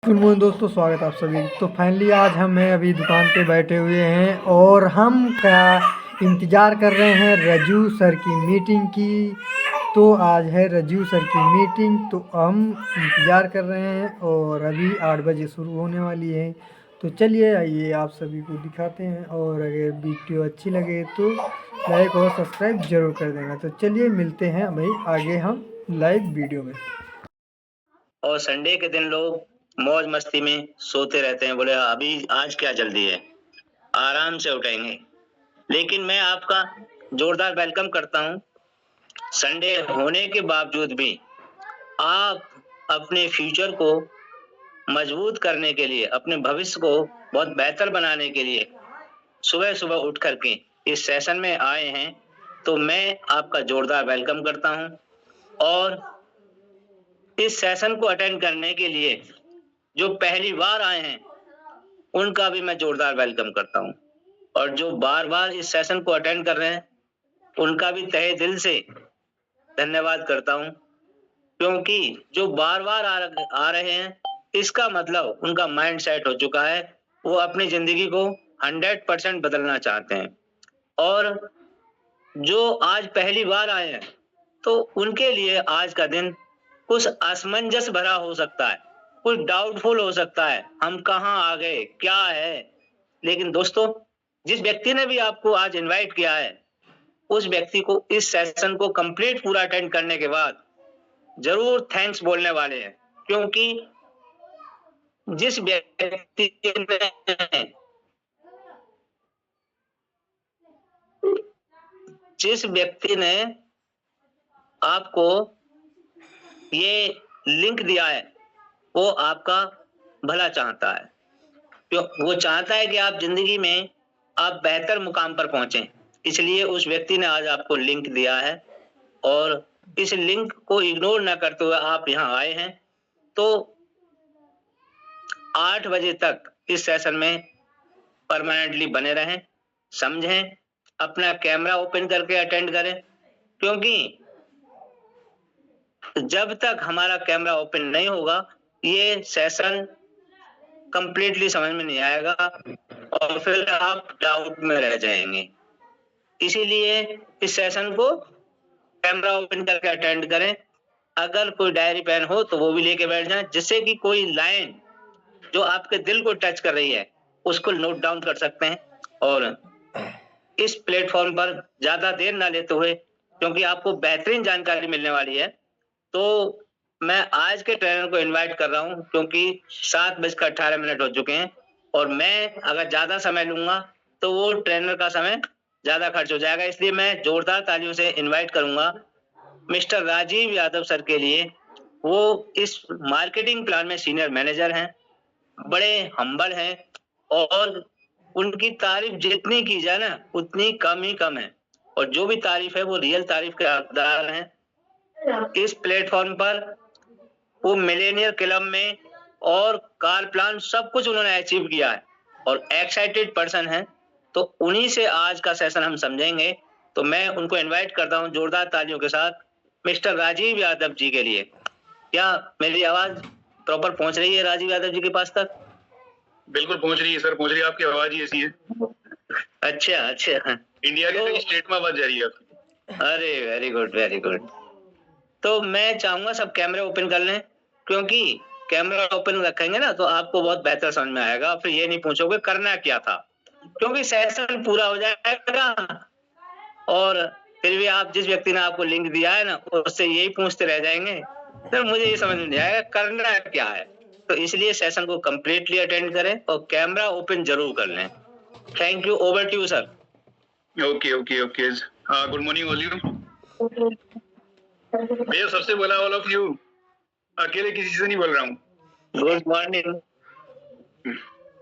Good morning दोस्तों, स्वागत है आप सभी। तो फाइनली आज हम हैं अभी दुकान पे बैठे हुए हैं और हम क्या इंतज़ार कर रहे हैं रजू सर की मीटिंग की। तो आज है रजू सर की मीटिंग, तो हम इंतज़ार कर रहे हैं और अभी 8 बजे शुरू होने वाली है। तो चलिए आइए आप सभी को दिखाते हैं, और अगर वीडियो अच्छी लगे तो लाइक और सब्सक्राइब जरूर कर देना। तो चलिए मिलते हैं भाई आगे हम लाइव वीडियो में। और संडे के दिन लोग मौज मस्ती में सोते रहते हैं, बोले अभी आज क्या जल्दी है, आराम से उठेंगे। लेकिन मैं आपका जोरदार वेलकम करता हूं। संडे होने के बावजूद भी आप अपने फ्यूचर को मजबूत करने के लिए, अपने भविष्य को बहुत बेहतर बनाने के लिए सुबह सुबह उठ करके इस सेशन में आए हैं, तो मैं आपका जोरदार वेलकम करता हूं। और इस सेशन को अटेंड करने के लिए जो पहली बार आए हैं उनका भी मैं जोरदार वेलकम करता हूं, और जो बार बार इस सेशन को अटेंड कर रहे हैं उनका भी तहे दिल से धन्यवाद करता हूं, क्योंकि जो बार बार आ रहे हैं इसका मतलब उनका माइंड सेट हो चुका है, वो अपनी जिंदगी को 100% बदलना चाहते हैं। और जो आज पहली बार आए हैं तो उनके लिए आज का दिन कुछ असमंजस भरा हो सकता है, कुछ डाउटफुल हो सकता है, हम कहाँ आ गए, क्या है। लेकिन दोस्तों, जिस व्यक्ति ने भी आपको आज इनवाइट किया है उस व्यक्ति को इस सेशन को कंप्लीट पूरा अटेंड करने के बाद जरूर थैंक्स बोलने वाले हैं, क्योंकि जिस व्यक्ति ने जिस व्यक्ति ने आपको ये लिंक दिया है वो आपका भला चाहता है, क्यों वो चाहता है कि आप जिंदगी में आप बेहतर मुकाम पर पहुंचे। इसलिए उस व्यक्ति ने आज आपको लिंक दिया है, और इस लिंक को इग्नोर ना करते हुए आप यहाँ आए हैं। तो 8 बजे तक इस सेशन में परमानेंटली बने रहें, समझें, अपना कैमरा ओपन करके अटेंड करें, क्योंकि जब तक हमारा कैमरा ओपन नहीं होगा ये सेशन कंप्लीटली समझ में नहीं आएगा और फिर आप डाउट में रह जाएंगे। इसीलिए इस सेशन को कैमरा ओपन करके अटेंड करें। अगर कोई डायरी पेन हो तो वो भी लेके बैठ जाएं, जिससे कि कोई लाइन जो आपके दिल को टच कर रही है उसको नोट डाउन कर सकते हैं। और इस प्लेटफॉर्म पर ज्यादा देर ना लेते हुए, क्योंकि आपको बेहतरीन जानकारी मिलने वाली है, तो मैं आज के ट्रेनर को इनवाइट कर रहा हूं, क्योंकि 7:18 हो चुके हैं और मैं अगर ज्यादा समय लूंगा तो वो ट्रेनर का समय ज्यादा खर्च हो जाएगा। इसलिए मैं जोरदार तालियों से इनवाइट करूंगा मिस्टर राजीव यादव सर के लिए। वो इस मार्केटिंग प्लान में सीनियर मैनेजर हैं, बड़े हम्बल हैं, और उनकी तारीफ जितनी की जाए ना उतनी कम ही कम है, और जो भी तारीफ है वो रियल तारीफ के हकदार हैं। इस प्लेटफॉर्म पर वो मिलेनियर क्लब में और कार प्लान सब कुछ उन्होंने अचीव किया है और एक्साइटेड पर्सन है, तो उन्हीं से आज का सेशन हम समझेंगे। तो मैं उनको इनवाइट करता हूं जोरदार तालियों के साथ मिस्टर राजीव यादव जी के लिए। क्या मेरी आवाज प्रॉपर पहुंच रही है राजीव यादव जी के पास तक? बिल्कुल पहुंच रही है सर, पहुंच रही है। आपकी आवाज ही ऐसी है। अच्छा अच्छा, इंडिया के स्टेट में आवाज जा रही है आपकी। अरे वेरी गुड वेरी गुड। तो मैं चाहूंगा सब कैमरे ओपन कर लें, क्योंकि कैमरा ओपन रखेंगे ना तो आपको बहुत बेहतर समझ में आएगा, फिर ये नहीं पूछोगे करना क्या था, क्योंकि सेशन पूरा हो जाएगा और फिर भी आप जिस व्यक्ति ने आपको लिंक दिया है ना उससे यही पूछते रह जाएंगे, तो मुझे ये समझ में नहीं आएगा करना क्या है। तो इसलिए सेशन को कंप्लीटली अटेंड करें और कैमरा ओपन जरूर कर लें। Thank you, over to you sir. Okay okay okay, good morning all you. भैया सबसे बोला ऑल ऑफ यू, अकेले किसी से नहीं बोल रहा हूँ। Good morning.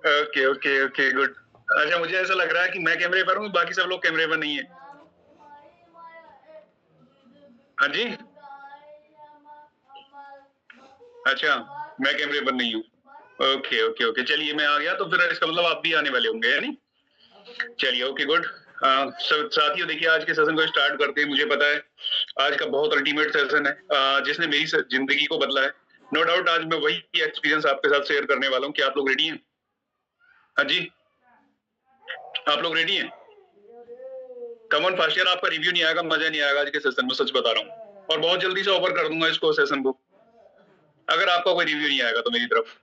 Okay okay okay good. अच्छा, मुझे ऐसा लग रहा है कि मैं कैमरे पर हूँ, बाकी सब लोग कैमरे पर नहीं है। हाँ जी, अच्छा मैं कैमरे पर नहीं हूँ। ओके ओके ओके, चलिए मैं आ गया, तो फिर इसका मतलब आप भी आने वाले होंगे, है नहीं? चलिए ओके गुड। साथियों देखिए, आज के सेशन को स्टार्ट करते हैं। मुझे पता है आज का बहुत अल्टीमेट सेशन है, जिसने मेरी जिंदगी को बदला है। नो डाउट आज मैं वही एक्सपीरियंस आपके साथ शेयर करने वाला हूँ। क्या आप लोग रेडी हैं? हाँ जी, आप लोग रेडी हैं? कम ऑन फास्ट यार, आपका रिव्यू नहीं आएगा, मजा नहीं आएगा आज के सेशन में, सच बता रहा हूँ। और बहुत जल्दी से ओवर कर दूंगा इसको सेशन को, अगर आपका कोई रिव्यू नहीं आएगा तो मेरी तरफ।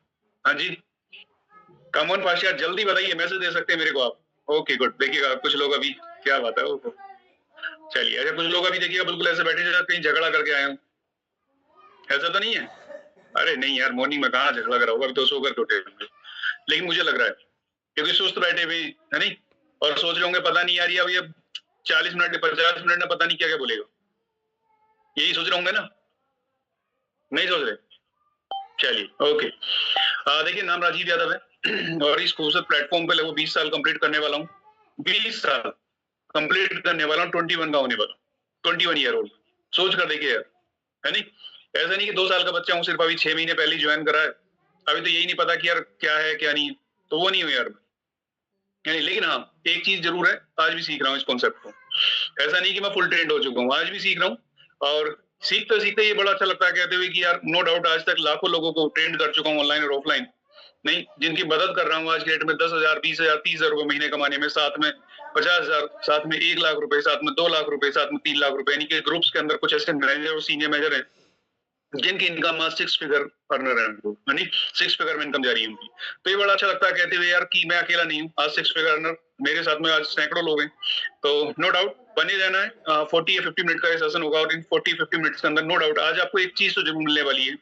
हाँ जी, कम ऑन फास्ट यार, जल्दी बताइए, मैसेज दे सकते हैं मेरे को आप। ओके गुड, देखिएगा कुछ लोग अभी, क्या बात है, ओके चलिए। अच्छा, कुछ लोग अभी देखिएगा बिल्कुल ऐसे बैठे जैसे कहीं झगड़ा करके आए हूँ, ऐसा तो नहीं है? अरे नहीं यार, मॉर्निंग में कहाँ झगड़ा करा होगा, अभी तो सो करके उठे होंगे। लेकिन मुझे लग रहा है क्योंकि सुस्त बैठे हुए है नहीं, और सोच रहे होंगे पता नहीं यार ये अब ये 40 मिनट 50 मिनट में पता नहीं क्या क्या बोलेगा, यही सोच रहे होंगे ना? नहीं सोच रहे? चलिए ओके। देखिए, नाम राजीव यादव है और इस खूबसूरत प्लेटफॉर्म पे लगभग 20 साल कंप्लीट करने वाला हूँ। 20 साल कंप्लीट करने वाला हूँ, 21 का होने वाला, 21 ईयर ओल्ड। सोच कर देखिए यार, है नहीं? ऐसा नहीं कि 2 साल का बच्चा हूँ, सिर्फ अभी 6 महीने पहले ज्वाइन करा है, अभी तो यही नहीं पता कि यार क्या है क्या नहीं, तो वो नहीं हूँ यार। लेकिन हाँ, एक चीज जरूर है, आज भी सीख रहा हूँ इस कॉन्सेप्ट को। ऐसा नहीं कि मैं फुल ट्रेंड हो चुका हूँ, आज भी सीख रहा हूँ। और सीखते सीखते ये बड़ा अच्छा लगता है कहते हुए कि यार नो डाउट आज तक लाखों लोगों को ट्रेंड कर चुका हूँ, ऑनलाइन और ऑफलाइन, नहीं, जिनकी मदद कर रहा हूँ आज के डेट में 10,000 20,000 30,000 रुपए महीने कमाने में, साथ में 50,000, साथ में 1 लाख रुपए, साथ में 2 लाख रुपए, साथ में 3 लाख रुपए। यानी कि ग्रुप्स के अंदर कुछ ऐसे मैनेजर और सीनियर मैनेजर हैं जिनकी इनकम आज 6 फिगर अर्नर है उनको, यानी 6 फिगर में इनकम जा रही है उनकी। तो ये बड़ा अच्छा लगता है कहते हुए यार कि मैं अकेला नहीं हूँ, आज 6 फिगर अर्नर मेरे साथ में आज सैकड़ों लोग हैं। तो नो डाउट बने रहना है। 40 या 50 मिनट का ये सेशन होगा और इन 40-50 मिनट्स के अंदर नो डाउट आज आपको एक चीज तो जरूर मिलने वाली है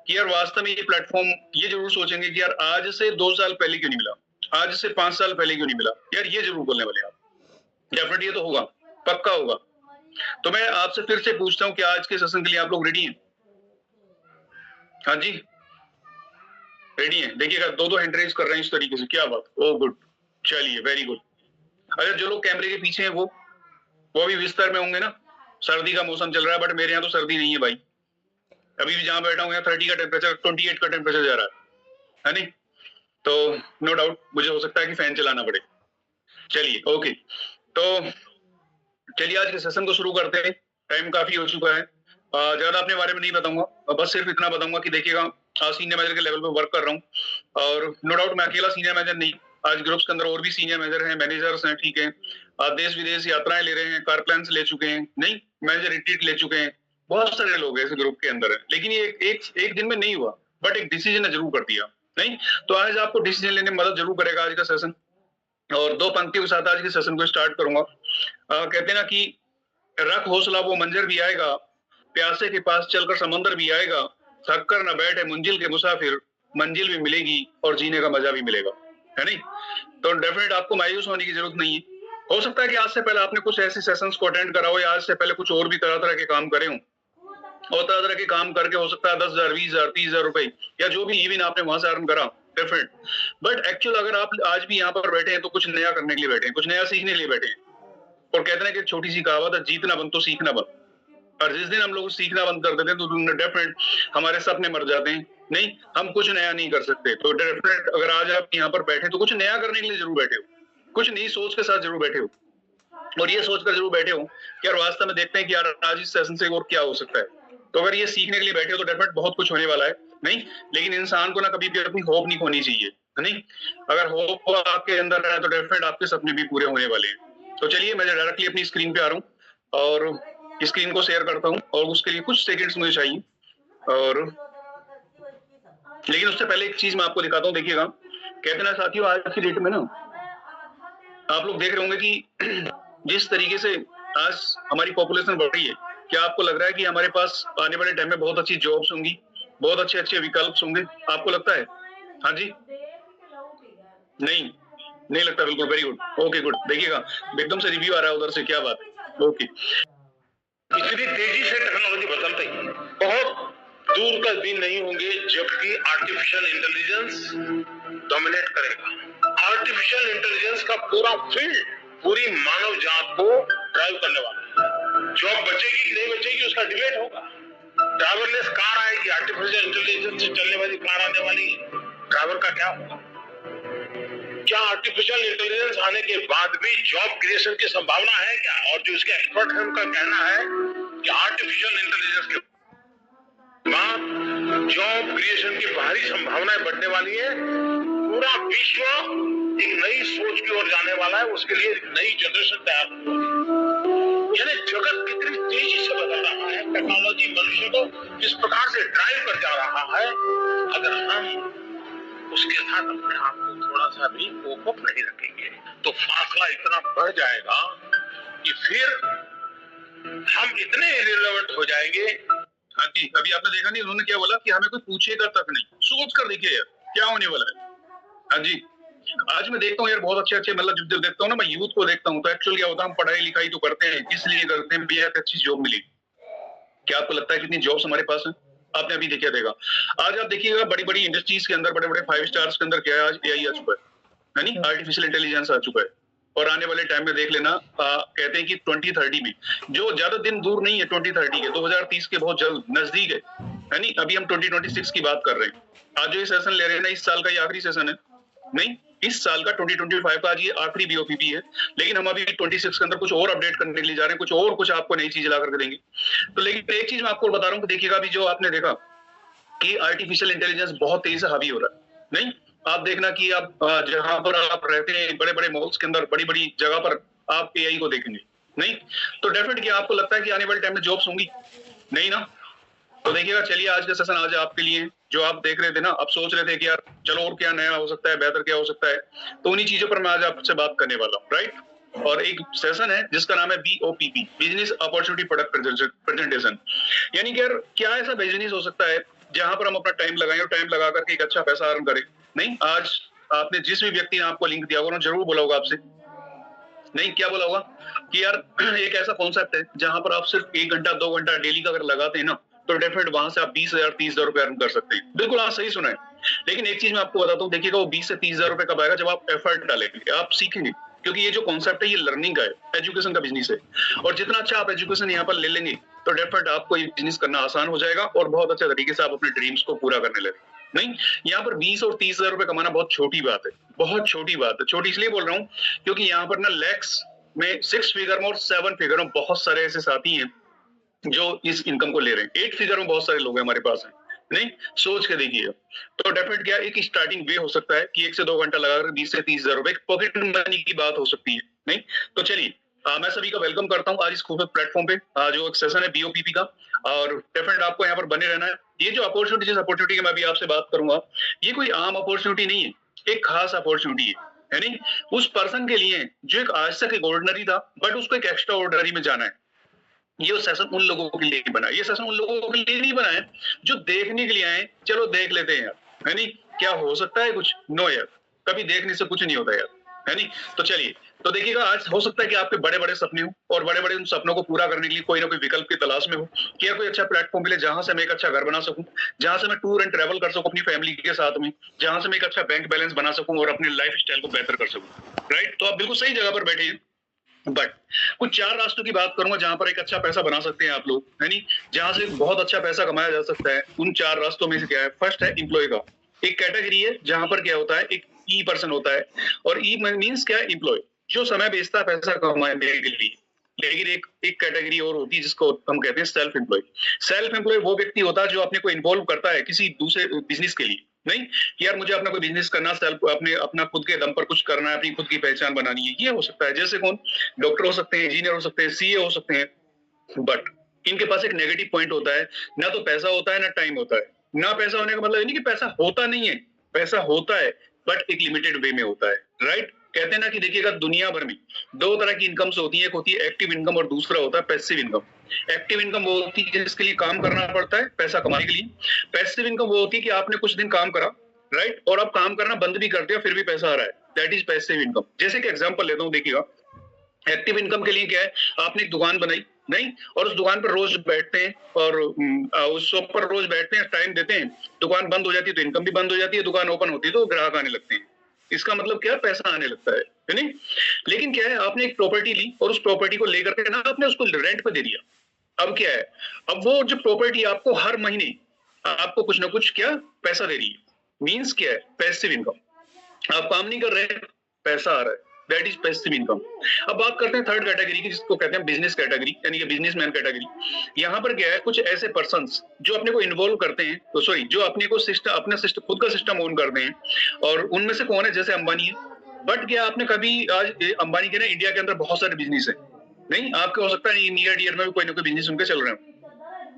कि यार वास्तव में ये प्लेटफॉर्म, ये जरूर सोचेंगे कि यार आज से 2 साल पहले क्यों नहीं मिला, आज से 5 साल पहले क्यों नहीं मिला यार, ये जरूर बोलने वाले आप। डेफिनेटली ये तो होगा, पक्का होगा। तो मैं आपसे फिर से पूछता हूँ कि आज के सेशन के लिए आप लोग रेडी हैं? हाँ जी, रेडी हैं? देखिएगा 2-2 हैंड रेज कर रहे हैं इस तरीके से, क्या बात, ओ गुड, चलिए वेरी गुड। अच्छा, जो लोग कैमरे के पीछे हैं वो अभी बिस्तर में होंगे ना, सर्दी का मौसम चल रहा है, बट मेरे यहाँ तो सर्दी नहीं है भाई, अभी भी जहां बैठा हूँ 30 का टेम्परेचर, 28 का टेम्परेचर जा रहा है नहीं? तो नो डाउट मुझे हो सकता है कि फैन चलाना पड़े। चलिए ओके, तो चलिए आज के सेशन को शुरू करते हैं, टाइम काफी हो चुका है। ज्यादा अपने बारे में नहीं बताऊंगा, बस सिर्फ इतना बताऊंगा कि देखिएगा सीनियर मैनेजर के लेवल पे वर्क कर रहा हूँ और नो डाउट मैं अकेला सीनियर मैनेजर नहीं, आज ग्रुप्स के अंदर और भी सीनियर मैनेजर हैं, मैनेजर्स हैं, ठीक है, देश विदेश यात्राएं ले रहे हैं, कार प्लान्स ले चुके हैं, नहीं मैनेजर रिट्रीट ले चुके हैं, बहुत सारे लोग ऐसे ग्रुप के अंदर है। लेकिन ये एक दिन में नहीं हुआ, बट एक डिसीजन ने जरूर कर दिया, नहीं? तो आज आपको डिसीजन लेने में मदद जरूर करेगा आज का सेशन। और 2 पंक्तियों के साथ आज के सेशन को स्टार्ट करूंगा। कहते ना कि रख हौसला वो मंजर भी आएगा, प्यासे के पास चलकर समंदर भी आएगा, थक कर न बैठे मंजिल के मुसाफिर, मंजिल भी मिलेगी और जीने का मजा भी मिलेगा, है नहीं? तो डेफिनेट आपको मायूस होने की जरूरत नहीं है। हो सकता है कि आज से पहले आपने कुछ ऐसे सेशंस को अटेंड करा हो या आज से पहले कुछ और भी तरह तरह के काम करे हों, और तरह तरह के काम करके हो सकता है 10,000 20,000 30,000 रुपए या जो भी इवन आपने वहां से अर्न करा, डेफिनेट। बट एक्चुअल अगर आप आज भी यहाँ पर बैठे हैं तो कुछ नया करने के लिए बैठे हैं, कुछ नया सीखने के लिए बैठे हैं। और कहते हैं कि छोटी सी कहावत है, जीतना बंद तो सीखना बंद। और जिस दिन हम लोग सीखना बंद कर देते हैं तो डेफिनेट हमारे सपने मर जाते हैं, नहीं, हम कुछ नया नहीं कर सकते। तो डेफिनेट अगर आज आप यहाँ पर बैठे तो कुछ नया करने के लिए जरूर बैठे हो, कुछ नई सोच के साथ जरूर बैठे हो, और ये सोचकर जरूर बैठे हो कि यार वास्तव में देखते हैं कि यार आज इस सेशन से और क्या हो सकता है। तो अगर ये सीखने के लिए बैठे हो तो डेफिनेट बहुत कुछ होने वाला है, नहीं? लेकिन इंसान को ना कभी भी अपनी होप नहीं खोनी चाहिए, नहीं? अगर होप आपके अंदर है तो डेफिनेट आपके सपने भी पूरे होने वाले हैं। तो चलिए मैं डायरेक्टली अपनी स्क्रीन पे आ रहा हूँ और स्क्रीन को शेयर करता हूँ और उसके लिए कुछ सेकंड्स मुझे चाहिए। और लेकिन उससे पहले एक चीज मैं आपको दिखाता हूँ, देखिएगा। कहते ना साथियों, आज की डेट में ना आप लोग देख रहे होंगे कि जिस तरीके से आज हमारी पॉपुलेशन बढ़ रही है, क्या आपको लग रहा है कि हमारे पास आने वाले टाइम में बहुत अच्छी जॉब्स होंगी, बहुत अच्छे अच्छे विकल्प होंगे? आपको लगता है? हाँ जी, नहीं लगता, बिल्कुल, वेरी गुड, ओके गुड। देखिएगा एकदम से रिव्यू आ रहा है उधर से, क्या बात, ओके। इतनी तेजी से टेक्नोलॉजी बदलती है, बहुत दूर का दिन नहीं होंगे जबकि आर्टिफिशियल इंटेलिजेंस डोमिनेट करेगा। आर्टिफिशियल इंटेलिजेंस का पूरा फील्ड पूरी मानव जात को ड्राइव करने वाला है। जॉब बचेगी कि नहीं बचेगी उसका डिबेट होगा। ड्राइवरलेस कार आएगी, आर्टिफिशियल इंटेलिजेंस से चलने वाली कार आने वाली, ड्राइवर का क्या होगा? क्या आर्टिफिशियल इंटेलिजेंस आने के बाद भी जॉब क्रिएशन की संभावना है क्या? और जो उसके एक्सपर्ट हैं उनका कहना है कि आर्टिफिशियल इंटेलिजेंस के बाद जॉब क्रिएशन की बाहरी संभावनाएं बढ़ने वाली है। पूरा विश्व एक नई सोच की ओर जाने वाला है, उसके लिए एक नई जनरेशन तैयार होने वाली है। यानी जगत कितनी तेजी से बदल रहा है, टेक्नोलॉजी मनुष्य को किस प्रकार से ड्राइव कर जा रहा है, अगर हम उसके साथ अपने आप को थोड़ा सा भी कोप अप नहीं रखेंगे तो फासला इतना बढ़ जाएगा कि फिर हम इतने इरेलेवेंट हो जाएंगे। हाँ जी, अभी आपने देखा नहीं उन्होंने क्या बोला कि हमें कोई पूछेगा तक नहीं, सोच कर देखिए यार क्या होने वाला है। हाँ जी, आज मैं देखता हूँ यार बहुत अच्छे मतलब जब देखता हूँ ना, मैं यूथ को देखता हूँ तो एक्चुअली क्या होता है, हम पढ़ाई लिखाई तो करते हैं, इसलिए करते हैं भैया अच्छी जॉब मिली। क्या आपको लगता है कितनी जॉब्स हमारे पास है? आपने अभी देखा देगा, आज आप देखिएगा बड़ी बड़ी इंडस्ट्रीज के अंदर, बड़े बड़े 5 स्टार्स के अंदर क्या है, आज एआई आ चुका है नहीं, आर्टिफिशियल इंटेलिजेंस आ चुका है। और आने वाले टाइम में देख लेना, कहते हैं कि 2030 में, जो ज्यादा दिन दूर नहीं है 2030 के, 2030 के बहुत जल्द नजदीक है नहीं। अभी हम 2026 की बात कर रहे हैं। आज जो ये सेशन ले रहे हैं ना, इस साल का ये आखिरी सेशन है नहीं, इस साल का 2025 का आज ये आखिरी बीओपीपी है। लेकिन हम अभी 26 के अंदर कुछ और अपडेट करने के लिए जा रहे हैं, कुछ आपको नई चीज ला करके देंगे। तो लेकिन एक चीज मैं आपको बता रहा हूँ कि देखिएगा, अभी जो आपने देखा कि आर्टिफिशियल इंटेलिजेंस बहुत तेजी से हावी हो रहा है नहीं। आप देखना कि आप जहां पर आप रहते हैं, बड़े बड़े मॉल्स के अंदर, बड़ी बड़ी जगह पर आप एआई को देखेंगे नहीं। तो डेफिनेटली आपको लगता है कि आने वाले टाइम में जॉब्स होंगी नहीं ना। तो देखिएगा, चलिए आज का सेशन आज आपके लिए, जो आप देख रहे थे ना, आप सोच रहे थे कि यार चलो और क्या नया हो सकता है, बेहतर क्या हो सकता है, तो उन्हीं चीजों पर मैं आज आपसे बात करने वाला हूँ, राइट। और एक सेशन है जिसका नाम है BOPP, business opportunity product presentation. यानी कि यार क्या ऐसा बिजनेस हो सकता है जहां पर हम अपना टाइम लगाएं और टाइम लगा करके एक अच्छा पैसा अर्न करें नहीं। आज आपने जिस भी व्यक्ति ने आपको लिंक दिया होगा उन्होंने जरूर बोला होगा आपसे नहीं, क्या बोला होगा कि यार एक ऐसा कॉन्सेप्ट है जहां पर आप सिर्फ 1 घंटा 2 घंटा डेली का अगर लगाते हैं ना, तो डेफिनेट वहां से आप 20,000 30,000 रुपए अर्न कर सकते हैं। बिल्कुल आप सही सुना है। लेकिन एक चीज मैं आपको बताता हूँ, देखिएगा वो 20 से 30,000 रुपए कब आएगा, जब आप एफर्ट डालेंगे, आप सीखेंगे। क्योंकि ये जो कॉन्सेप्ट है ये लर्निंग का है, एजुकेशन का बिजनेस है। और जितना अच्छा आप एजुकेशन यहाँ पर ले लेंगे तो डेफिनेट आपको ये बिजनेस करना आसान हो जाएगा और बहुत अच्छे तरीके से आप अपने ड्रीम्स को पूरा करने लगे नहीं। यहाँ पर 20 और 30,000 रुपए कमाना बहुत छोटी बात है, बहुत छोटी बात है। छोटी इसलिए बोल रहा हूँ क्योंकि यहाँ पर ना लैक्स में, 6 फिगर में और 7 फिगर में बहुत सारे ऐसे साथी हैं जो इस इनकम को ले रहे हैं। 8 फिगर में बहुत सारे लोग हैं हमारे पास हैं नहीं। सोच के देखिए, तो डेफिनेट क्या एक स्टार्टिंग वे हो सकता है कि 1 से 2 घंटा लगाकर 20 से 30,000 रुपए पॉकेट मनी की बात हो सकती है नहीं। तो चलिए मैं सभी का वेलकम करता हूँ आज इस खूबसूरत प्लेटफॉर्म पे, जो एक सेशन है BOPP का। और डेफिनेट आपको यहाँ पर बने रहना है। ये जो अपॉर्चुनिटी, जिस अपॉर्चुनिटी की मैं अभी आपसे बात करूंगा, ये कोई आम अपॉर्चुनिटी नहीं है, एक खास अपॉर्चुनिटी है नहीं। उस पर्सन के लिए जो एक आज तक एक ऑर्डिनरी था बट उसको एक एक्स्ट्रा ऑर्डिनरी में जाना है। ये सेशन उन लोगों के लिए बना है, ये सेशन उन लोगों के लिए नहीं बना है जो देखने के लिए आए, चलो देख लेते हैं यार, है नहीं, क्या हो सकता है कुछ, नो यार, कभी देखने से कुछ नहीं होता यार, है नहीं। तो चलिए, तो देखिएगा आज हो सकता है कि आपके बड़े बड़े सपने हो और बड़े बड़े उन सपनों को पूरा करने के लिए कोई ना कोई विकल्प की तलाश में हो कि यार कोई अच्छा प्लेटफॉर्म मिले जहां से मैं एक अच्छा घर बना सकूं, जहां से मैं टूर एंड ट्रैवल कर सकूं अपनी फैमिली के साथ में, जहां से मैं एक अच्छा बैंक बैलेंस बना सकूं और अपने लाइफ स्टाइल को बेहतर कर सकूं, राइट। तो आप बिल्कुल सही जगह पर बैठे हैं। बट कुछ 4 रास्तों की बात करूंगा जहां पर एक अच्छा पैसा बना सकते हैं आप लोग, है नहीं, जहां से बहुत अच्छा पैसा कमाया जा सकता है। उन 4 रास्तों में से क्या है, फर्स्ट है एम्प्लॉय का। एक कैटेगरी है जहां पर क्या होता है, एक ई पर्सन होता है, और ई मींस क्या है, एम्प्लॉय, जो समय बेचता है पैसा कमाने के लिए। लेकिन एक कैटेगरी और होती है जिसको हम कहते हैं सेल्फ एम्प्लॉय। सेल्फ एम्प्लॉय वो व्यक्ति होता है जो अपने को इन्वॉल्व करता है किसी दूसरे बिजनेस के लिए नहीं, कि यार मुझे अपना कोई बिजनेस करना, सेल्फ अपना खुद के दम पर कुछ करना है, अपनी खुद की पहचान बनानी है। ये हो सकता है, जैसे कौन, डॉक्टर हो सकते हैं, इंजीनियर हो सकते हैं, सीए हो सकते हैं। बट इनके पास एक नेगेटिव पॉइंट होता है, ना तो पैसा होता है ना टाइम होता है। ना पैसा होने का मतलब ये नहीं कि पैसा होता नहीं है, पैसा होता है बट एक लिमिटेड वे में होता है, राइट। कहते हैं ना कि देखिएगा दुनिया भर में 2 तरह की इनकम्स होती है, एक होती है एक्टिव इनकम और दूसरा होता है पैसिव इनकम। एक्टिव इनकम वो होती है जिसके लिए काम करना पड़ता है पैसा कमाने के लिए। पैसिव इनकम वो होती है कि आपने कुछ दिन काम करा, राइट, और अब काम करना बंद भी कर दिया फिर भी पैसा आ रहा है, दैट इज पैसिव इनकम। जैसे कि एग्जांपल लेता हूं, देखिएगा एक्टिव इनकम के लिए क्या है, आपने एक दुकान बनाई नहीं, और उस दुकान पर रोज बैठते हैं और उस शॉप पर रोज बैठते हैं, टाइम देते हैं, दुकान बंद हो जाती है तो इनकम भी बंद हो जाती है, दुकान ओपन होती है तो ग्राहक आने लगते हैं। इसका मतलब क्या है, पैसा आने लगता है नहीं। लेकिन क्या है, आपने एक प्रॉपर्टी ली और उस प्रॉपर्टी को लेकर के ना आपने उसको रेंट पे दे दिया। अब क्या है, अब वो जो प्रॉपर्टी आपको हर महीने आपको कुछ ना कुछ क्या पैसा दे रही है, मींस क्या है, पैसिव इनकम। आप काम नहीं कर रहे, पैसा आ रहा है, दैट इज पैसिव इनकम। अब बात करते हैं थर्ड कैटेगरी की, जिसको कहते हैं बिजनेस कैटेगरी, यानी कि बिजनेसमैन कैटेगरी। यहाँ पर क्या है, कुछ ऐसे पर्सन्स जो अपने को इन्वॉल्व करते हैं, तो सॉरी, जो अपने को सिस्टम, अपना सिस्टम, खुद का सिस्टम ओन करते हैं, और उनमें से कौन है, जैसे अंबानी है। बट क्या आपने कभी, आज अंबानी के ना इंडिया के अंदर बहुत सारे बिजनेस है, नहीं आपको हो सकता है नियर डियर में भी कोई ना कोई बिजनेस उनके चल रहे हैं,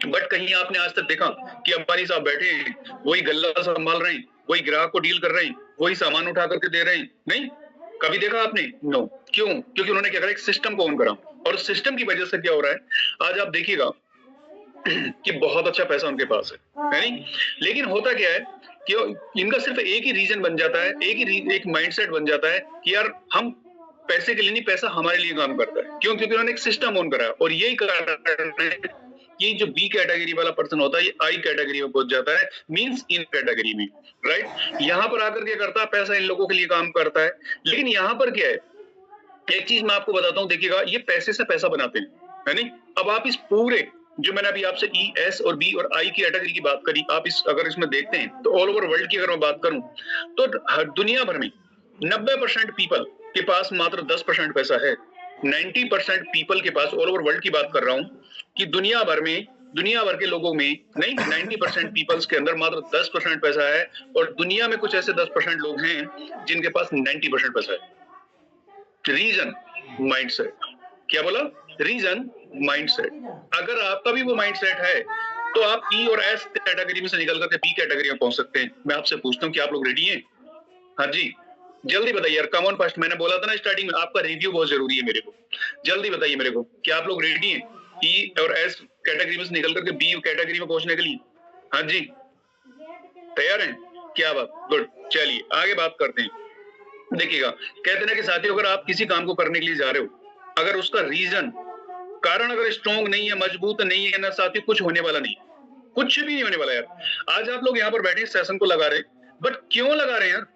बट कहीं आपने आज तक देखा कि अंबानी साहब बैठे हैं, वही गल्ला संभाल रहे हैं, वही ग्राहक को डील कर रहे हैं, वही सामान उठा करके दे रहे हैं? नहीं, कभी देखा आपने? नो। क्यों? क्योंकि उन्होंने क्या करा, एक सिस्टम को ओन करा, और सिस्टम की वजह से क्या हो रहा है, आज आप देखिएगा कि बहुत अच्छा पैसा उनके पास है नहीं? लेकिन होता क्या है कि इनका सिर्फ एक ही रीजन बन जाता है, एक माइंडसेट बन जाता है कि यार हम पैसे के लिए नहीं, पैसा हमारे लिए काम करता है। क्यों? क्योंकि उन्होंने एक सिस्टम ओन करा, और यही कारण है कि जो बी कैटेगरी वाला पर्सन होता है, ये आई कैटेगरी में पहुंच जाता है, मींस इन कैटेगरी में, राइट? यहां पर आकर क्या करता है, पैसा इन लोगों के लिए काम करता है। लेकिन यहां पर क्या है, एक चीज मैं आपको बताता हूं, देखिएगा, ये पैसे से पैसा बनाते हैं, है नहीं? अब आप इस पूरे, जो मैंने अभी आपसे ई, एस और बी और आई की कैटेगरी की बात करी, आप अगर इसमें देखते हैं तो ऑल ओवर वर्ल्ड की अगर मैं बात करूं तो दुनिया भर में 90% पीपल के पास मात्र 10% पैसा है। 90% पीपल के पास, ऑल ओवर वर्ल्ड की बात कर रहा हूं, कि दुनिया भर के लोगों में, नहीं, 90% पीपल्स के अंदर मात्र 10% पैसा है, और दुनिया में कुछ ऐसे 10% लोग हैं जिनके पास 90% पैसा है। Reason mindset. क्या बोला? Reason mindset. अगर आपका भी वो माइंडसेट है तो आप ई और एस कैटेगरी में से निकल करके बी कैटेगरी में पहुंच सकते हैं। मैं आपसे पूछता हूं कि आप लोग रेडी हैं? हाँ जी, जल्दी बताइए यार, कम ऑन फास्ट। मैंने बोला था ना स्टार्टिंग में, आपका रिव्यू बहुत जरूरी है मेरे को। जल्दी बताइए मेरे को, क्या आप लोग रेडी हैं ई और एस कैटेगरी में से निकल करके बी कैटेगरी में पहुंचने के लिए? हाँ जी, तैयार हैं? क्या बात, गुड। चलिए आगे बात करते हैं। देखिएगा, कहते हैं कि साथियों, अगर आप किसी काम को करने के लिए जा रहे हो, अगर उसका रीजन, कारण अगर स्ट्रॉन्ग नहीं है, मजबूत नहीं है ना साथियों, कुछ होने वाला नहीं, कुछ भी नहीं होने वाला यार। आज आप लोग यहाँ पर बैठे सेशन को लगा रहे, बट क्यों लगा रहे हैं यार?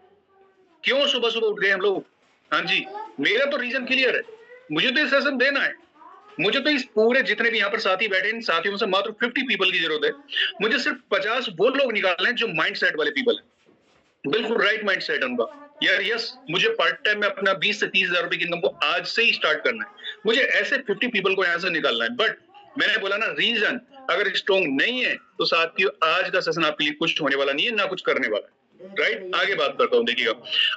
क्यों सुबह सुबह उठ गए हम लोग? हाँ जी, मेरा तो रीजन क्लियर है, मुझे तो ये सेशन देना है। मुझे तो इस पूरे जितने भी यहाँ पर साथी बैठे, इन साथियों से मात्र 50 पीपल की जरूरत है। मुझे सिर्फ 50 वो लोग निकालने हैं जो माइंडसेट वाले पीपल है, बिल्कुल राइट माइंडसेट है उनका। यार यस, मुझे पार्ट टाइम में अपना 20 से 30 हजार रुपए की इनकम को आज से ही स्टार्ट करना है। मुझे ऐसे 50 पीपल को यहाँ से निकालना है। बट मैंने बोला ना, रीजन अगर स्ट्रॉन्ग नहीं है तो साथियों आज का सेशन आपके लिए कुछ होने वाला नहीं है, ना कुछ करने वाला है। राइट, आगे बात करता हूँ। देखिएगा,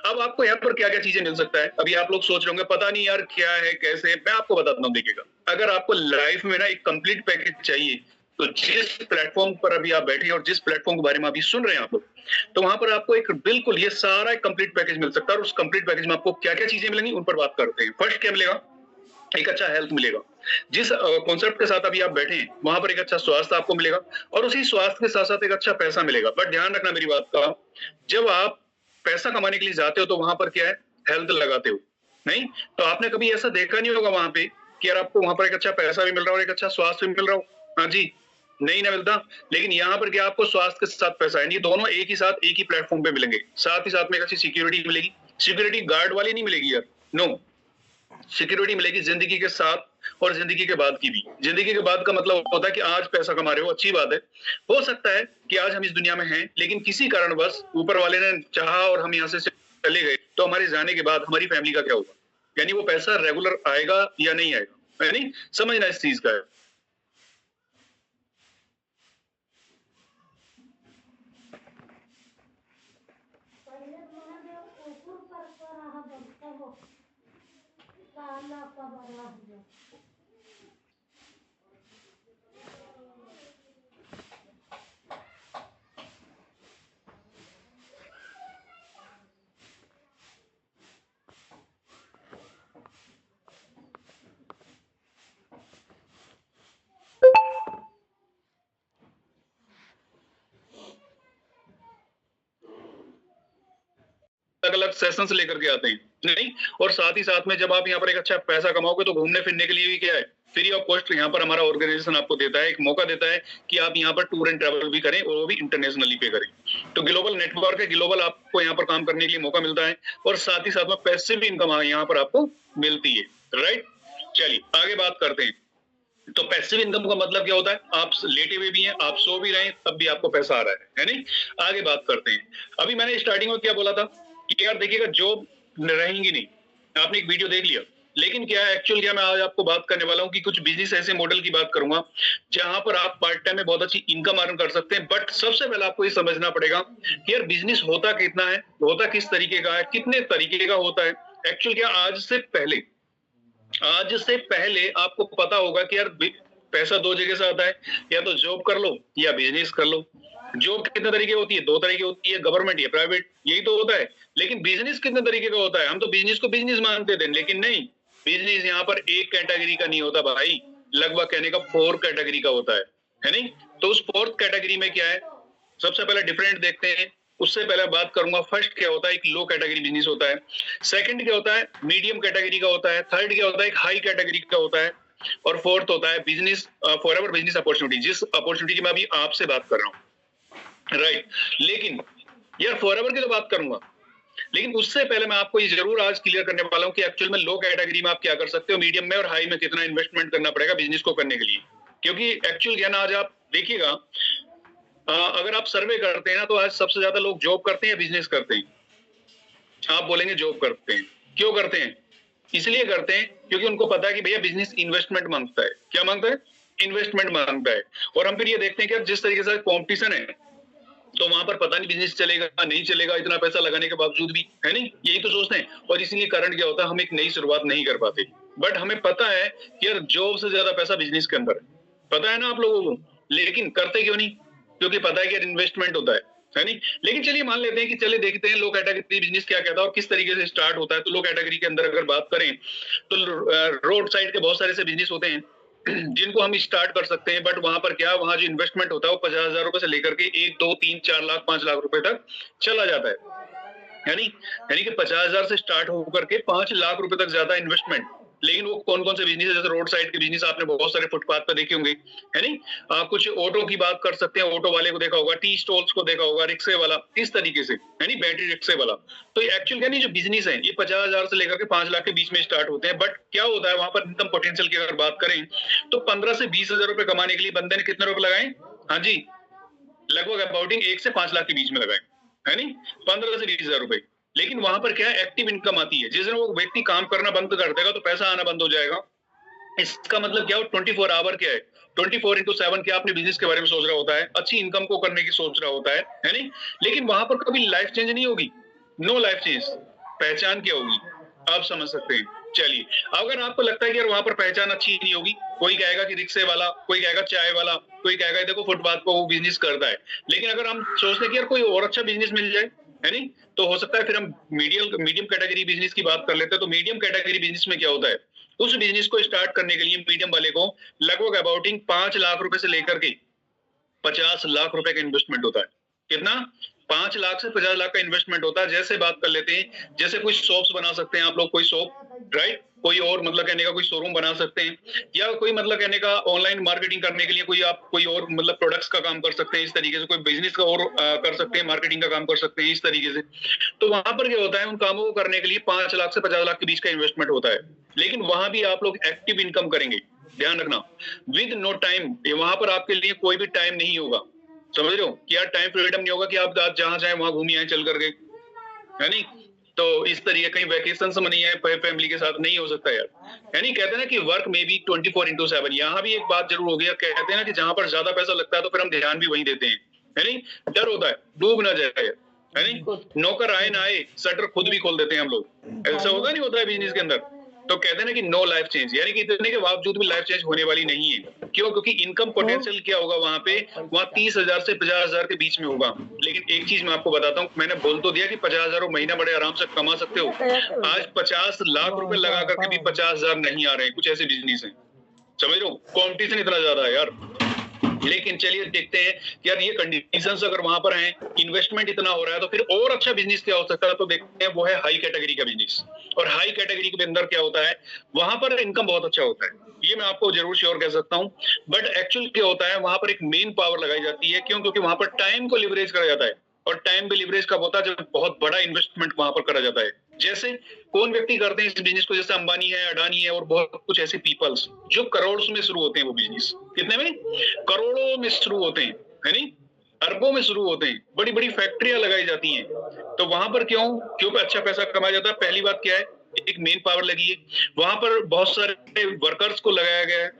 अब आपको यहाँ पर क्या क्या चीजें मिल सकता है। अभी आप लोग सोच रहे होंगे पता नहीं यार क्या है कैसे है, मैं आपको बताता हूँ। देखिएगा, अगर आपको लाइफ में ना एक कंप्लीट पैकेज चाहिए, तो जिस प्लेटफॉर्म पर अभी आप बैठे हैं और जिस प्लेटफॉर्म के बारे में अभी सुन रहे हैं आप लोग, तो वहां पर आपको एक बिल्कुल ये सारा एक कंप्लीट पैकेज मिल सकता है। और उस कंप्लीट पैकेज में आपको क्या क्या चीजें मिलेंगी उन पर बात करते हैं। फर्स्ट क्या मिलेगा? एक अच्छा हेल्थ मिलेगा। जिस कॉन्सेप्ट के साथ अभी आप बैठे हैं वहां पर एक अच्छा स्वास्थ्य आपको मिलेगा, और उसी स्वास्थ्य के साथ साथ एक अच्छा पैसा मिलेगा। बट ध्यान रखना मेरी बात का, जब आप पैसा कमाने के लिए जाते हो तो वहां पर क्या है, हेल्थ लगाते हो। नहीं तो आपने कभी ऐसा देखा नहीं होगा वहां पे कि यार आपको वहां पर एक अच्छा पैसा भी मिल रहा हो और एक अच्छा स्वास्थ्य भी मिल रहा हो। हाँ जी, नहीं ना मिलता। लेकिन यहाँ पर क्या, आपको स्वास्थ्य के साथ पैसा है, ये दोनों एक ही साथ एक ही प्लेटफॉर्म पे मिलेंगे। साथ ही साथ में एक अच्छी सिक्योरिटी मिलेगी। सिक्योरिटी गार्ड वाली नहीं मिलेगी यार, नो, सिक्योरिटी मिलेगी जिंदगी के साथ और जिंदगी के बाद की भी। जिंदगी के बाद का मतलब होता है कि आज पैसा कमा रहे हो, अच्छी बात है। हो सकता है कि आज हम इस दुनिया में हैं, लेकिन किसी कारणवश ऊपर वाले ने चाहा और हम यहाँ से चले गए, तो हमारे जाने के बाद हमारी फैमिली का क्या होगा? यानी वो पैसा रेगुलर आएगा या नहीं आएगा, यानी समझना इस चीज का है। अलग अलग सेशंस लेकर के आते हैं, नहीं, और साथ ही साथ में जब आप यहाँ पर एक अच्छा पैसा कमाओगे तो घूमने फिरने के लिए भी क्या है, फ्री ऑफ कॉस्ट यहाँ पर हमारा ऑर्गेनाइजेशन आपको देता है, एक मौका देता है कि आप यहाँ पर टूर एंड ट्रैवल भी करें और वो भी इंटरनेशनली पे करें। तो ग्लोबल नेटवर्क है, ग्लोबल आपको यहाँ पर काम करने के लिए मौका मिलता है, और साथ ही साथ में पैसिव इनकम यहाँ पर आपको मिलती है। राइट, चलिए आगे बात करते हैं। तो पैसिव इनकम का मतलब क्या होता है? आप लेटे हुए भी हैं, आप सो भी रहे हैं, तब भी आपको पैसा आ रहा है नहीं? आगे बात करते हैं। अभी मैंने स्टार्टिंग में क्या बोला था कि यार देखिएगा, जॉब रहेंगी नहीं, आपने एक वीडियो देख लिया, लेकिन क्या एक्चुअल क्या मैं आज आपको बात करने वाला हूँ कि कुछ बिजनेस ऐसे मॉडल की बात करूंगा जहां पर आप पार्ट टाइम में बहुत अच्छी इनकम अर्न कर सकते हैं। बट सबसे पहले आपको ये समझना पड़ेगा कि यार बिजनेस होता कितना है, होता किस तरीके का है, कितने तरीके का होता है। एक्चुअल क्या आज से पहले आपको पता होगा कि यार पैसा दो जगह से आता है, या तो जॉब कर लो या बिजनेस कर लो। जॉब कितने तरीके होती है, दो तरीके होती है, गवर्नमेंट या प्राइवेट, यही तो होता है। लेकिन बिजनेस कितने तरीके का होता है? हम तो बिजनेस को बिजनेस मानते थे, लेकिन नहीं, बिजनेस यहाँ पर एक कैटेगरी का नहीं होता भाई, लगभग कहने का 4 कैटेगरी का होता है नहीं? तो उस 4th कैटेगरी में क्या है, सबसे पहले डिफरेंट देखते हैं। उससे पहले बात करूंगा फर्स्ट क्या होता है, एक लो कैटेगरी बिजनेस होता है। सेकंड क्या होता है, मीडियम कैटेगरी का होता है। थर्ड क्या होता है, एक हाई कैटेगरी का होता है। और फोर्थ होता है बिजनेस फॉरएवर बिजनेस अपॉर्चुनिटी, जिस अपॉर्चुनिटी की मैं अभी आपसे बात कर रहा हूँ, राइट। लेकिन यार फॉरएवर की तो बात करूंगा, लेकिन उससे पहले मैं आपको ये जरूर आज क्लियर करने वाला हूँ कि एक्चुअल में लो कैटेगरी में आप क्या कर सकते हो, मीडियम में और हाई में कितना इन्वेस्टमेंट करना पड़ेगा बिजनेस को करने के लिए। क्योंकि एक्चुअल क्या ना, आज आप देखिएगा, अगर आप सर्वे करते हैं ना, तो आज सबसे ज्यादा लोग जॉब करते हैं, बिजनेस करते हैं। आप बोलेंगे जॉब करते हैं, क्यों करते हैं? इसलिए करते हैं क्योंकि उनको पता है कि भैया बिजनेस इन्वेस्टमेंट मांगता है। क्या मांगता है? इन्वेस्टमेंट मांगता है। और हम फिर ये देखते हैं कि जिस तरीके से कंपटीशन है, तो वहां पर पता नहीं बिजनेस चलेगा नहीं चलेगा, इतना पैसा लगाने के बावजूद भी, है नहीं, यही तो सोचते हैं। और इसीलिए कारण क्या होता है, हम एक नई शुरुआत नहीं कर पाते। बट हमें पता है कि यार जॉब से ज्यादा पैसा बिजनेस के अंदर है, पता है ना आप लोगों को, लेकिन करते क्यों नहीं? क्योंकि पता है कि इन्वेस्टमेंट होता है नहीं। लेकिन चलिए मान लेते हैं कि चले देखते हैं लो कैटेगरी बिजनेस क्या कहता है और किस तरीके से स्टार्ट होता है। तो लो कैटेगरी के अंदर अगर बात करें तो रोड साइड के बहुत सारे से बिजनेस होते हैं जिनको हम स्टार्ट कर सकते हैं। बट वहां पर क्या, वहां जो इन्वेस्टमेंट होता है वो 50,000 रुपए से लेकर के 1, 2, 3, 4 लाख 5 लाख रुपए तक चला जाता है यानी कि 50,000 से स्टार्ट होकर के 5 लाख रुपए तक ज्यादा इन्वेस्टमेंट। लेकिन वो कौन कौन से बिजनेस है, जैसे रोड साइड के बिजनेस आपने बहुत सारे फुटपाथ पे देखे होंगे, है नहीं? कुछ ऑटो की बात कर सकते हैं, ऑटो वाले को देखा होगा, टी स्टॉल्स को देखा होगा, रिक्शे वाला, इस तरीके से, है नहीं, बैटरी रिक्शे वाला। तो एक्चुअल क्या नहीं, जो बिजनेस है ये 50,000 से लेकर के 5 लाख के बीच में स्टार्ट होते हैं। बट क्या होता है वहां पर इनकम पोटेंशियल की अगर बात करें तो 15 से 20,000 रुपए कमाने के लिए बंदे ने कितने रुपए लगाए? हाँ जी, लगभग अबाउटिंग 1 से 5 लाख के बीच में लगाए, है नहीं, 15 से 20,000 रुपए। लेकिन वहां पर क्या है, एक्टिव इनकम आती है। जिस दिन वो व्यक्ति काम करना बंद कर देगा तो पैसा आना बंद हो जाएगा। इसका मतलब क्या हो, 24 आवर क्या है, 24/7 क्या अपने बिजनेस के बारे में सोच रहा होता है, अच्छी इनकम को करने की सोच रहा होता है नहीं? लेकिन वहां पर कभी लाइफ चेंज नहीं होगी, नो लाइफ चेंज। पहचान क्या होगी, आप समझ सकते हैं। चलिए, अगर आपको लगता है कि यार वहां पर पहचान अच्छी नहीं होगी, कोई कहेगा कि रिक्शे वाला, कोई कहेगा चाय वाला, कोई कहेगा देखो फुटपाथ पर वो बिजनेस करता है। लेकिन अगर हम सोचते हैं कि यार कोई और अच्छा बिजनेस मिल जाए, है नहीं, तो हो सकता है फिर हम मीडियम कैटेगरी बिजनेस की बात कर लेते हैं। तो मीडियम कैटेगरी बिजनेस में क्या होता है, उस बिजनेस को स्टार्ट करने के लिए मीडियम वाले को लगभग अबाउटिंग 5 लाख रुपए से लेकर के 50 लाख रुपए का इन्वेस्टमेंट होता है। कितना? 5 लाख से 50 लाख का इन्वेस्टमेंट होता है। जैसे बात कर लेते हैं, जैसे कोई शॉप्स बना सकते हैं आप लोग, कोई शॉप, राइट, कोई और मतलब कहने का कोई शोरूम बना सकते हैं, या कोई मतलब कहने का ऑनलाइन मार्केटिंग करने के लिए कोई आप कोई और मतलब प्रोडक्ट्स का काम कर सकते हैं, इस तरीके से कोई बिजनेस का और कर सकते हैं, मार्केटिंग का काम कर सकते हैं, इस तरीके से। तो वहां पर क्या होता है, उन कामों को करने के लिए 5 लाख से 50 लाख के बीच का इन्वेस्टमेंट होता है। लेकिन वहां भी आप लोग एक्टिव इनकम करेंगे, ध्यान रखना, विद नो टाइम। वहां पर आपके लिए कोई भी टाइम नहीं होगा, समझ रहे हो कि यार टाइम फ्रीडम नहीं होगा कि आप जहां चाहे वहां घूमिए आए चल करके, है नहीं? तो इस तरीके कहीं वैकेशन से नहीं है, फैमिली के साथ नहीं हो सकता यार, है नहीं? कहते हैं ना कि वर्क में भी 24/7। यहाँ भी एक बात जरूर होगी, कहते हैं ना कि जहां पर ज्यादा पैसा लगता है तो फिर हम ध्यान भी वहीं देते हैं, है नहीं? डर होता है डूब ना जाए, है नहीं? नौकर आए ना आए, शटर खुद भी खोल देते हैं हम लोग। ऐसा होता नहीं होता है बिजनेस के अंदर। तो कहते हैं ना कि नो लाइफ चेंज, यानी कि इतने के बावजूद भी लाइफ चेंज होने वाली नहीं है। क्यों? क्योंकि इनकम पोटेंशियल क्या होगा वहां पे, वहां 30,000 से 50,000 के बीच में होगा। लेकिन एक चीज मैं आपको बताता हूँ, मैंने बोल तो दिया कि 50,000 महीना बड़े आराम से कमा सकते हो। आज 50 लाख रुपए लगा करके भी 50,000 नहीं आ रहे हैं, कुछ ऐसे बिजनेस हैं, समझ रहे हो? कॉम्पिटिशन इतना ज्यादा है यार। लेकिन चलिए देखते हैं कि यार ये कंडीशंस अगर वहां पर हैं, इन्वेस्टमेंट इतना हो रहा है, तो फिर और अच्छा बिजनेस क्या हो सकता है? तो देखते हैं, वो है हाई कैटेगरी का बिजनेस। और हाई कैटेगरी के अंदर क्या होता है, वहां पर इनकम बहुत अच्छा होता है, ये मैं आपको जरूर श्योर कह सकता हूं। बट एक्चुअल क्या होता है, वहां पर एक मेन पावर लगाई जाती है। क्यों? क्योंकि वहां पर टाइम को लिवरेज करा जाता है। और टाइम पे लिवरेज कब होता है? जब बहुत बड़ा इन्वेस्टमेंट वहां पर करा जाता है। जैसे कौन व्यक्ति करते हैं इस बिजनेस को? जैसे अंबानी है, अडानी है, और बहुत कुछ ऐसे पीपल्स जो करोड़ में शुरू होते हैं। वो बिजनेस कितने में? करोड़ों में शुरू होते हैं, है नहीं, अरबों में शुरू होते हैं। बड़ी बड़ी फैक्ट्रियां लगाई जाती हैं। तो वहां पर क्यों? क्योंकि अच्छा पैसा कमाया जाता है। पहली बात क्या है, एक मेन पावर लगी है, वहां पर बहुत सारे वर्कर्स को लगाया गया है।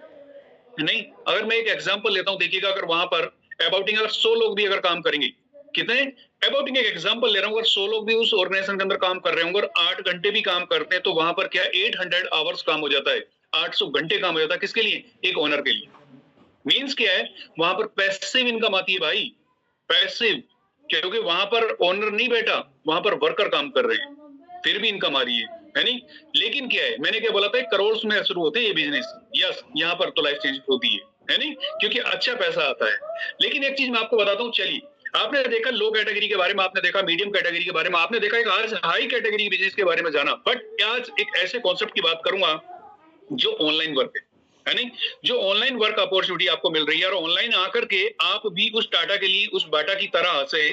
नहीं, अगर मैं एक एग्जांपल लेता हूं, देखिएगा, अगर वहां पर अबाउटिंग अगर 100 लोग भी अगर काम करेंगे, कितने अबाउटिंग एक एग्जांपल ले रहा हूं, अगर 100 लोग भी उस ऑर्गेनाइजेशन के अंदर काम कर रहे होंगे और 8 घंटे भी काम करते हैं, तो वहां पर क्या 800 आवर्स काम हो जाता है, 800 घंटे काम हो जाता है। किसके लिए? एक ओनर के लिए। मीन्स क्या है, वहां पर पैसिव इनकम आती है भाई, पैसिव, क्योंकि वहां पर ओनर नहीं बैठा, वहां पर वर्कर काम कर रहे हैं, फिर भी इनकम आ रही है नहीं? लेकिन क्या है, मैंने क्या बोला था, करोड़ में शुरू होते हैं ये बिजनेस। यस, यहाँ पर तो लाइफ चेंज होती है नहीं? क्योंकि अच्छा पैसा आता है। लेकिन एक चीज मैं आपको बताता हूँ, चलिए, आपने देखा लो कैटेगरी के बारे में, आपने देखा मीडियम कैटेगरी के बारे में, आपने देखा एक आज हाई कैटेगरी बिजनेस के बारे में जाना, बट आज एक ऐसे कॉन्सेप्ट की बात करूंगा जो ऑनलाइन वर्क है नहीं? जो ऑनलाइन वर्क अपॉर्चुनिटी आपको मिल रही है, और ऑनलाइन आकर के आप भी उस टाटा के लिए, उस बाटा की तरह से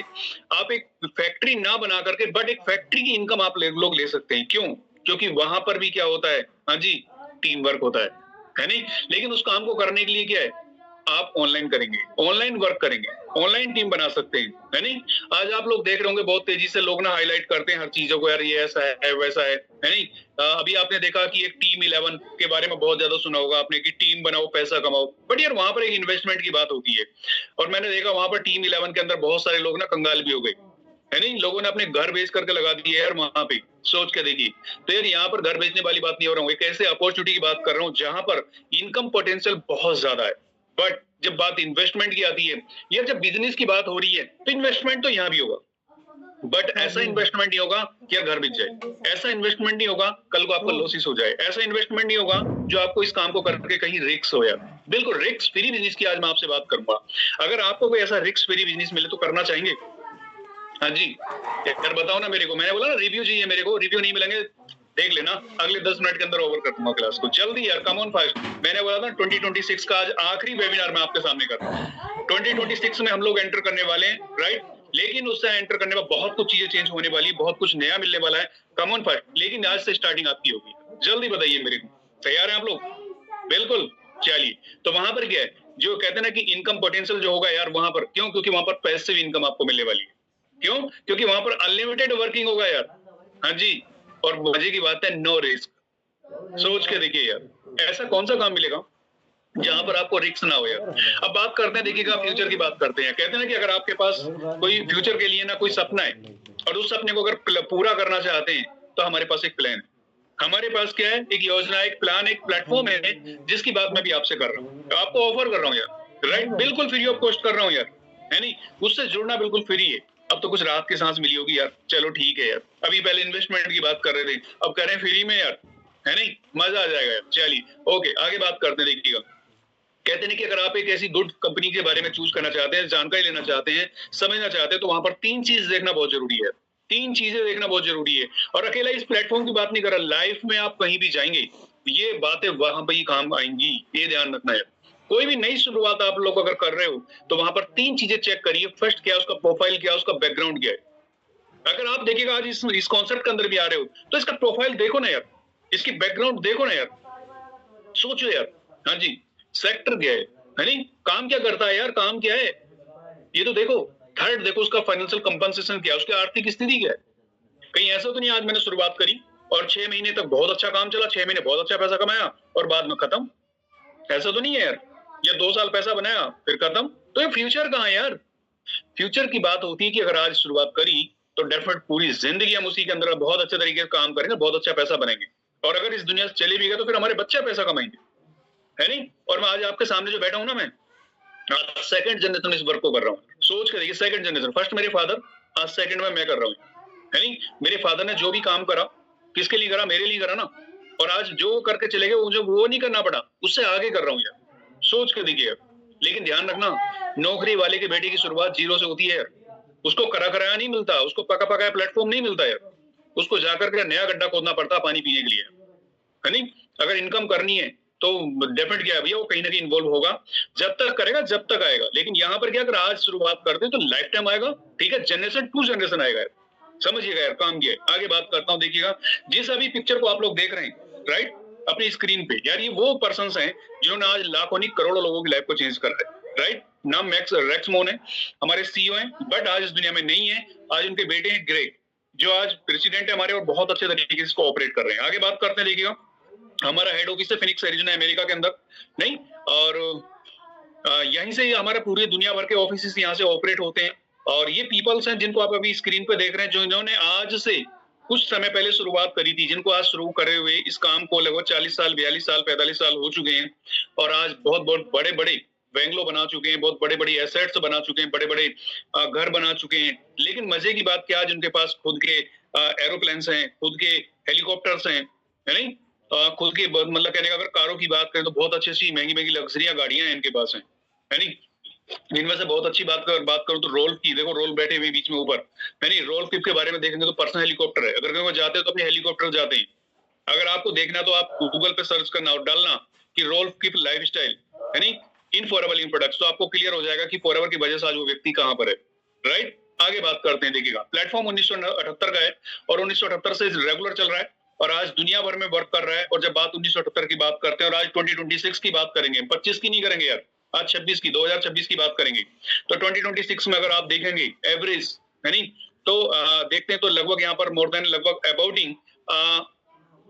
आप एक फैक्ट्री ना बना करके, बट एक फैक्ट्री की इनकम आप लोग ले सकते हैं। क्यों? क्योंकि वहां पर भी क्या होता है, हाँ जी, टीम वर्क होता है नहीं? लेकिन उस काम को करने के लिए क्या है, आप ऑनलाइन करेंगे, ऑनलाइन वर्क करेंगे, ऑनलाइन टीम बना सकते हैं, है नहीं? आज आप लोग देख रहे होंगे बहुत तेजी से लोग ना हाईलाइट करते हैं हर चीजों को, यार ये ऐसा है वैसा है नहीं? अभी आपने देखा कि एक टीम 11 के बारे में बहुत ज्यादा सुना होगा आपने कि टीम बनाओ पैसा कमाओ, बट यार वहां पर एक इन्वेस्टमेंट की बात होती है। और मैंने देखा वहां पर टीम 11 के अंदर बहुत सारे लोग ना कंगाल भी हो गए, है नहीं? लोगों ने अपने घर बेच करके लगा दिए यार वहां पे, सोच के देखिए। तो यार यहाँ पर घर बेचने वाली बात नहीं हो रहा हूँ, एक ऐसे अपॉर्चुनिटी की बात कर रहा हूँ जहां पर इनकम पोटेंशियल बहुत ज्यादा है। बट जब बात इन्वेस्टमेंट की आती है, यार जब बिजनेस की बात हो रही है, तो इन्वेस्टमेंट तो यहाँ भी होगा, बट ऐसा इन्वेस्टमेंट नहीं होगा कि यार घर बिक जाए, ऐसा इन्वेस्टमेंट नहीं होगा कल को आपका लॉसेस हो जाए, ऐसा इन्वेस्टमेंट नहीं होगा जो आपको इस काम को करके कहीं रिस्क हो यार। बिल्कुल रिस्क फ्री बिजनेस की आज मैं आपसे बात करूंगा। अगर आपको कोई ऐसा रिस्क फ्री बिजनेस मिले तो करना चाहेंगे? हाँ जी, यार बताओ ना मेरे को। मैंने बोला ना रिव्यू चाहिए मेरे को, रिव्यू नहीं मिलेंगे देख लेना, अगले 10 मिनट के अंदर ओवर कर दूंगा क्लास को। जल्दी यार, कम ऑन फास्ट। मैंने बोला था 2026 का आज आखिरी वेबिनार मैं आपके सामने कर रहा हूँ। 2026 में हम लोग एंटर करने वाले हैं, राइट? लेकिन उससे एंटर करने में बहुत कुछ चीजें चेंज होने वाली, बहुत कुछ नया मिलने वाला है। कम ऑन फास्ट, लेकिन आज से स्टार्टिंग आपकी होगी। जल्दी बताइए मेरे को, तैयार है आप लोग? बिल्कुल, चलिए। तो वहां पर क्या है, जो कहते हैं ना कि इनकम पोटेंशियल जो होगा यार वहां पर, क्यों? क्योंकि वहां पर पैसिव इनकम आपको मिलने वाली है। क्यों? क्योंकि वहां पर अनलिमिटेड वर्किंग होगा यार, हाँ जी। और मजे की बात है, नो रिस्क। सोच के देखिए यार, ऐसा कौन सा काम मिलेगा जहां पर आपको रिस्क ना हो यार। अब बात करते हैं, देखिएगा, फ्यूचर की बात करते हैं। कहते हैं ना कि अगर आपके पास कोई फ्यूचर के लिए ना कोई सपना है और उस सपने को अगर पूरा करना चाहते हैं तो हमारे पास एक प्लान है। हमारे पास क्या है, एक योजना, एक प्लान, एक प्लेटफॉर्म है जिसकी बात मैं भी आपसे कर रहा हूँ, आपको ऑफर कर रहा हूँ यार, राइट? बिल्कुल फ्री ऑफ कॉस्ट कर रहा हूँ यार, है नहीं? उससे जुड़ना बिल्कुल फ्री है। अब तो कुछ राहत की सांस मिली होगी यार, चलो ठीक है यार। अभी पहले इन्वेस्टमेंट की बात कर रहे थे, अब कह रहे हैं फ्री में यार, है नहीं? मजा आ जाएगा यार। चलिए ओके, आगे बात करते हैं। देखिएगा, कहते हैं कि अगर आप एक ऐसी गुड कंपनी के बारे में चूज करना चाहते हैं, जानकारी लेना चाहते हैं, समझना चाहते हैं, तो वहां पर 3 चीज देखना बहुत जरूरी है। 3 चीजें देखना बहुत जरूरी है। और अकेला इस प्लेटफॉर्म की बात नहीं कर रहा, लाइफ में आप कहीं भी जाएंगे ये बातें वहां पर ही काम आएंगी, ये ध्यान रखना है। कोई भी नई शुरुआत आप लोग अगर कर रहे हो तो वहां पर 3 चीजें चेक करिए। फर्स्ट क्या है, उसका प्रोफाइल क्या है, उसका बैकग्राउंड क्या है। अगर आप देखिएगा आज इस कॉन्सेप्ट के अंदर भी आ रहे हो तो इसका प्रोफाइल देखो ना यार, इसकी बैकग्राउंड देखो ना यार, सोचो यार, हाँ जी। सेक्टर क्या है नहीं? काम क्या करता है यार, काम क्या है ये तो देखो। थर्ड देखो, उसका फाइनेंशियल कंपनसेशन क्या है, उसकी आर्थिक स्थिति क्या है। कहीं ऐसा तो नहीं आज मैंने शुरुआत करी और 6 महीने तक बहुत अच्छा काम चला, 6 महीने बहुत अच्छा पैसा कमाया और बाद में खत्म। ऐसा तो नहीं है यार। या 2 साल पैसा बनाया फिर खत्म। तो ये फ्यूचर कहाँ है यार? फ्यूचर की बात होती है कि अगर आज शुरुआत करी तो डेफिनेट पूरी जिंदगी हम उसी के अंदर बहुत अच्छे तरीके से काम करेंगे, बहुत अच्छा पैसा बनेंगे। और अगर इस दुनिया से चले भी गए तो फिर हमारे बच्चे पैसा कमाएंगे, है नहीं? और मैं आज आपके सामने जो बैठा हूं ना, मैं आज सेकंड जनरेशन इस वर्क को कर रहा हूँ। सोच के देखिए, सेकंड जनरेशन। फर्स्ट मेरे फादर, आज सेकंड में मैं कर रहा हूँ, है नहीं? मेरे फादर ने जो भी काम करा किसके लिए करा, मेरे लिए करा ना। और आज जो करके चले गए मुझे वो नहीं करना पड़ा, उससे आगे कर रहा हूँ यार। सोच के देखिए। लेकिन ध्यान रखना, नौकरी वाले के बेटे की शुरुआत 0 से होती है यार। उसको करा कराया नहीं मिलता, उसको पका पकाया प्लेटफॉर्म नहीं मिलता यार। उसको जाकर के नया गड्ढा खोदना पड़ता पानी पीने के लिए, है नहीं? अगर इनकम करनी है तो डेफिनेट क्या है भैया, वो कहीं ना कहीं इन्वॉल्व होगा। जब तक करेगा जब तक आएगा। लेकिन यहाँ पर क्या, अगर आज शुरुआत करते तो लाइफ टाइम आएगा, ठीक है? जनरेशन टू जनरेशन आएगा यार। समझिएगा यार, काम किया है। आगे बात करता हूँ। देखिएगा, जिस अभी पिक्चर को आप लोग देख रहे हैं राइट अपनी स्क्रीन पे, यार ये वो पर्संस हैं जिन्होंने आज लाखों नहीं करोड़ों लोगों की लाइफ को चेंज कर रहा है, राइट? नाम रेक्स मोन है, हमारे सीईओ हैं, बट आज इस दुनिया में नहीं है। आज उनके बेटे हैं ग्रेग, जो आज प्रेसिडेंट है हमारे और बहुत अच्छे तरीके से इसको ऑपरेट कर रहे हैं। आगे बात करते हैं, देखिएगा हमारा हेड ऑफिस है फिनिक्स एरिजोना अमेरिका के अंदर, नहीं, और यहीं से हमारे पूरी दुनिया भर के ऑफिस यहाँ से ऑपरेट होते हैं। और ये पीपल्स हैं जिनको आप अभी स्क्रीन पे देख रहे हैं, जो इन्होंने आज से कुछ समय पहले शुरुआत करी थी, जिनको आज शुरू करे हुए इस काम को लगभग 40 साल 42 साल 45 साल हो चुके हैं, और आज बहुत बहुत बड़े बड़े बेंगलो बना चुके हैं, बहुत बड़े बड़ी एसेट्स बना चुके हैं, बड़े बड़े घर बना चुके हैं। लेकिन मजे की बात क्या, आज उनके पास खुद के एरोप्लेन्स हैं, खुद के हेलीकॉप्टर्स हैं, है नहीं, खुद के मतलब कहने का अगर कारों की बात करें तो बहुत अच्छी अच्छी महंगी महंगी लग्जरिया गाड़ियां हैं इनके पास हैं, है नहीं। इनमें से बहुत अच्छी बात करूं तो रोल्फ की, देखो रोल्फ बैठे हुए बीच में ऊपर, है नहीं। रोल्फ के बारे में देखेंगे तो पर्सनल हेलीकॉप्टर है, अगर कहीं वो जाते हैं तो अपने हेलीकॉप्टर जाते हैं। अगर आपको देखना तो आप गूगल पे सर्च करना और डालना कि रोल्फ की लाइफ स्टाइल, है नहीं, इन फॉरएवर लिंक प्रोडक्ट्स, तो आपको क्लियर हो जाएगा कि फॉरएवर की वजह से आज वो व्यक्ति कहां पर है, राइट। आगे बात करते हैं, देखिएगा प्लेटफॉर्म 1978 का है और 1978 से रेगुलर चल रहा है और आज दुनिया भर में वर्क कर रहा है। और जब बात 1978 की बात करते हैं और आज 2026 की बात करेंगे, 25 की नहीं करेंगे यार, आज 26 की 2026 की बात करेंगे, तो 2026 में अगर आप देखेंगे एवरेज, है नहीं, तो देखते हैं तो लगभग यहाँ पर मोर देन लगभग अबाउटिंग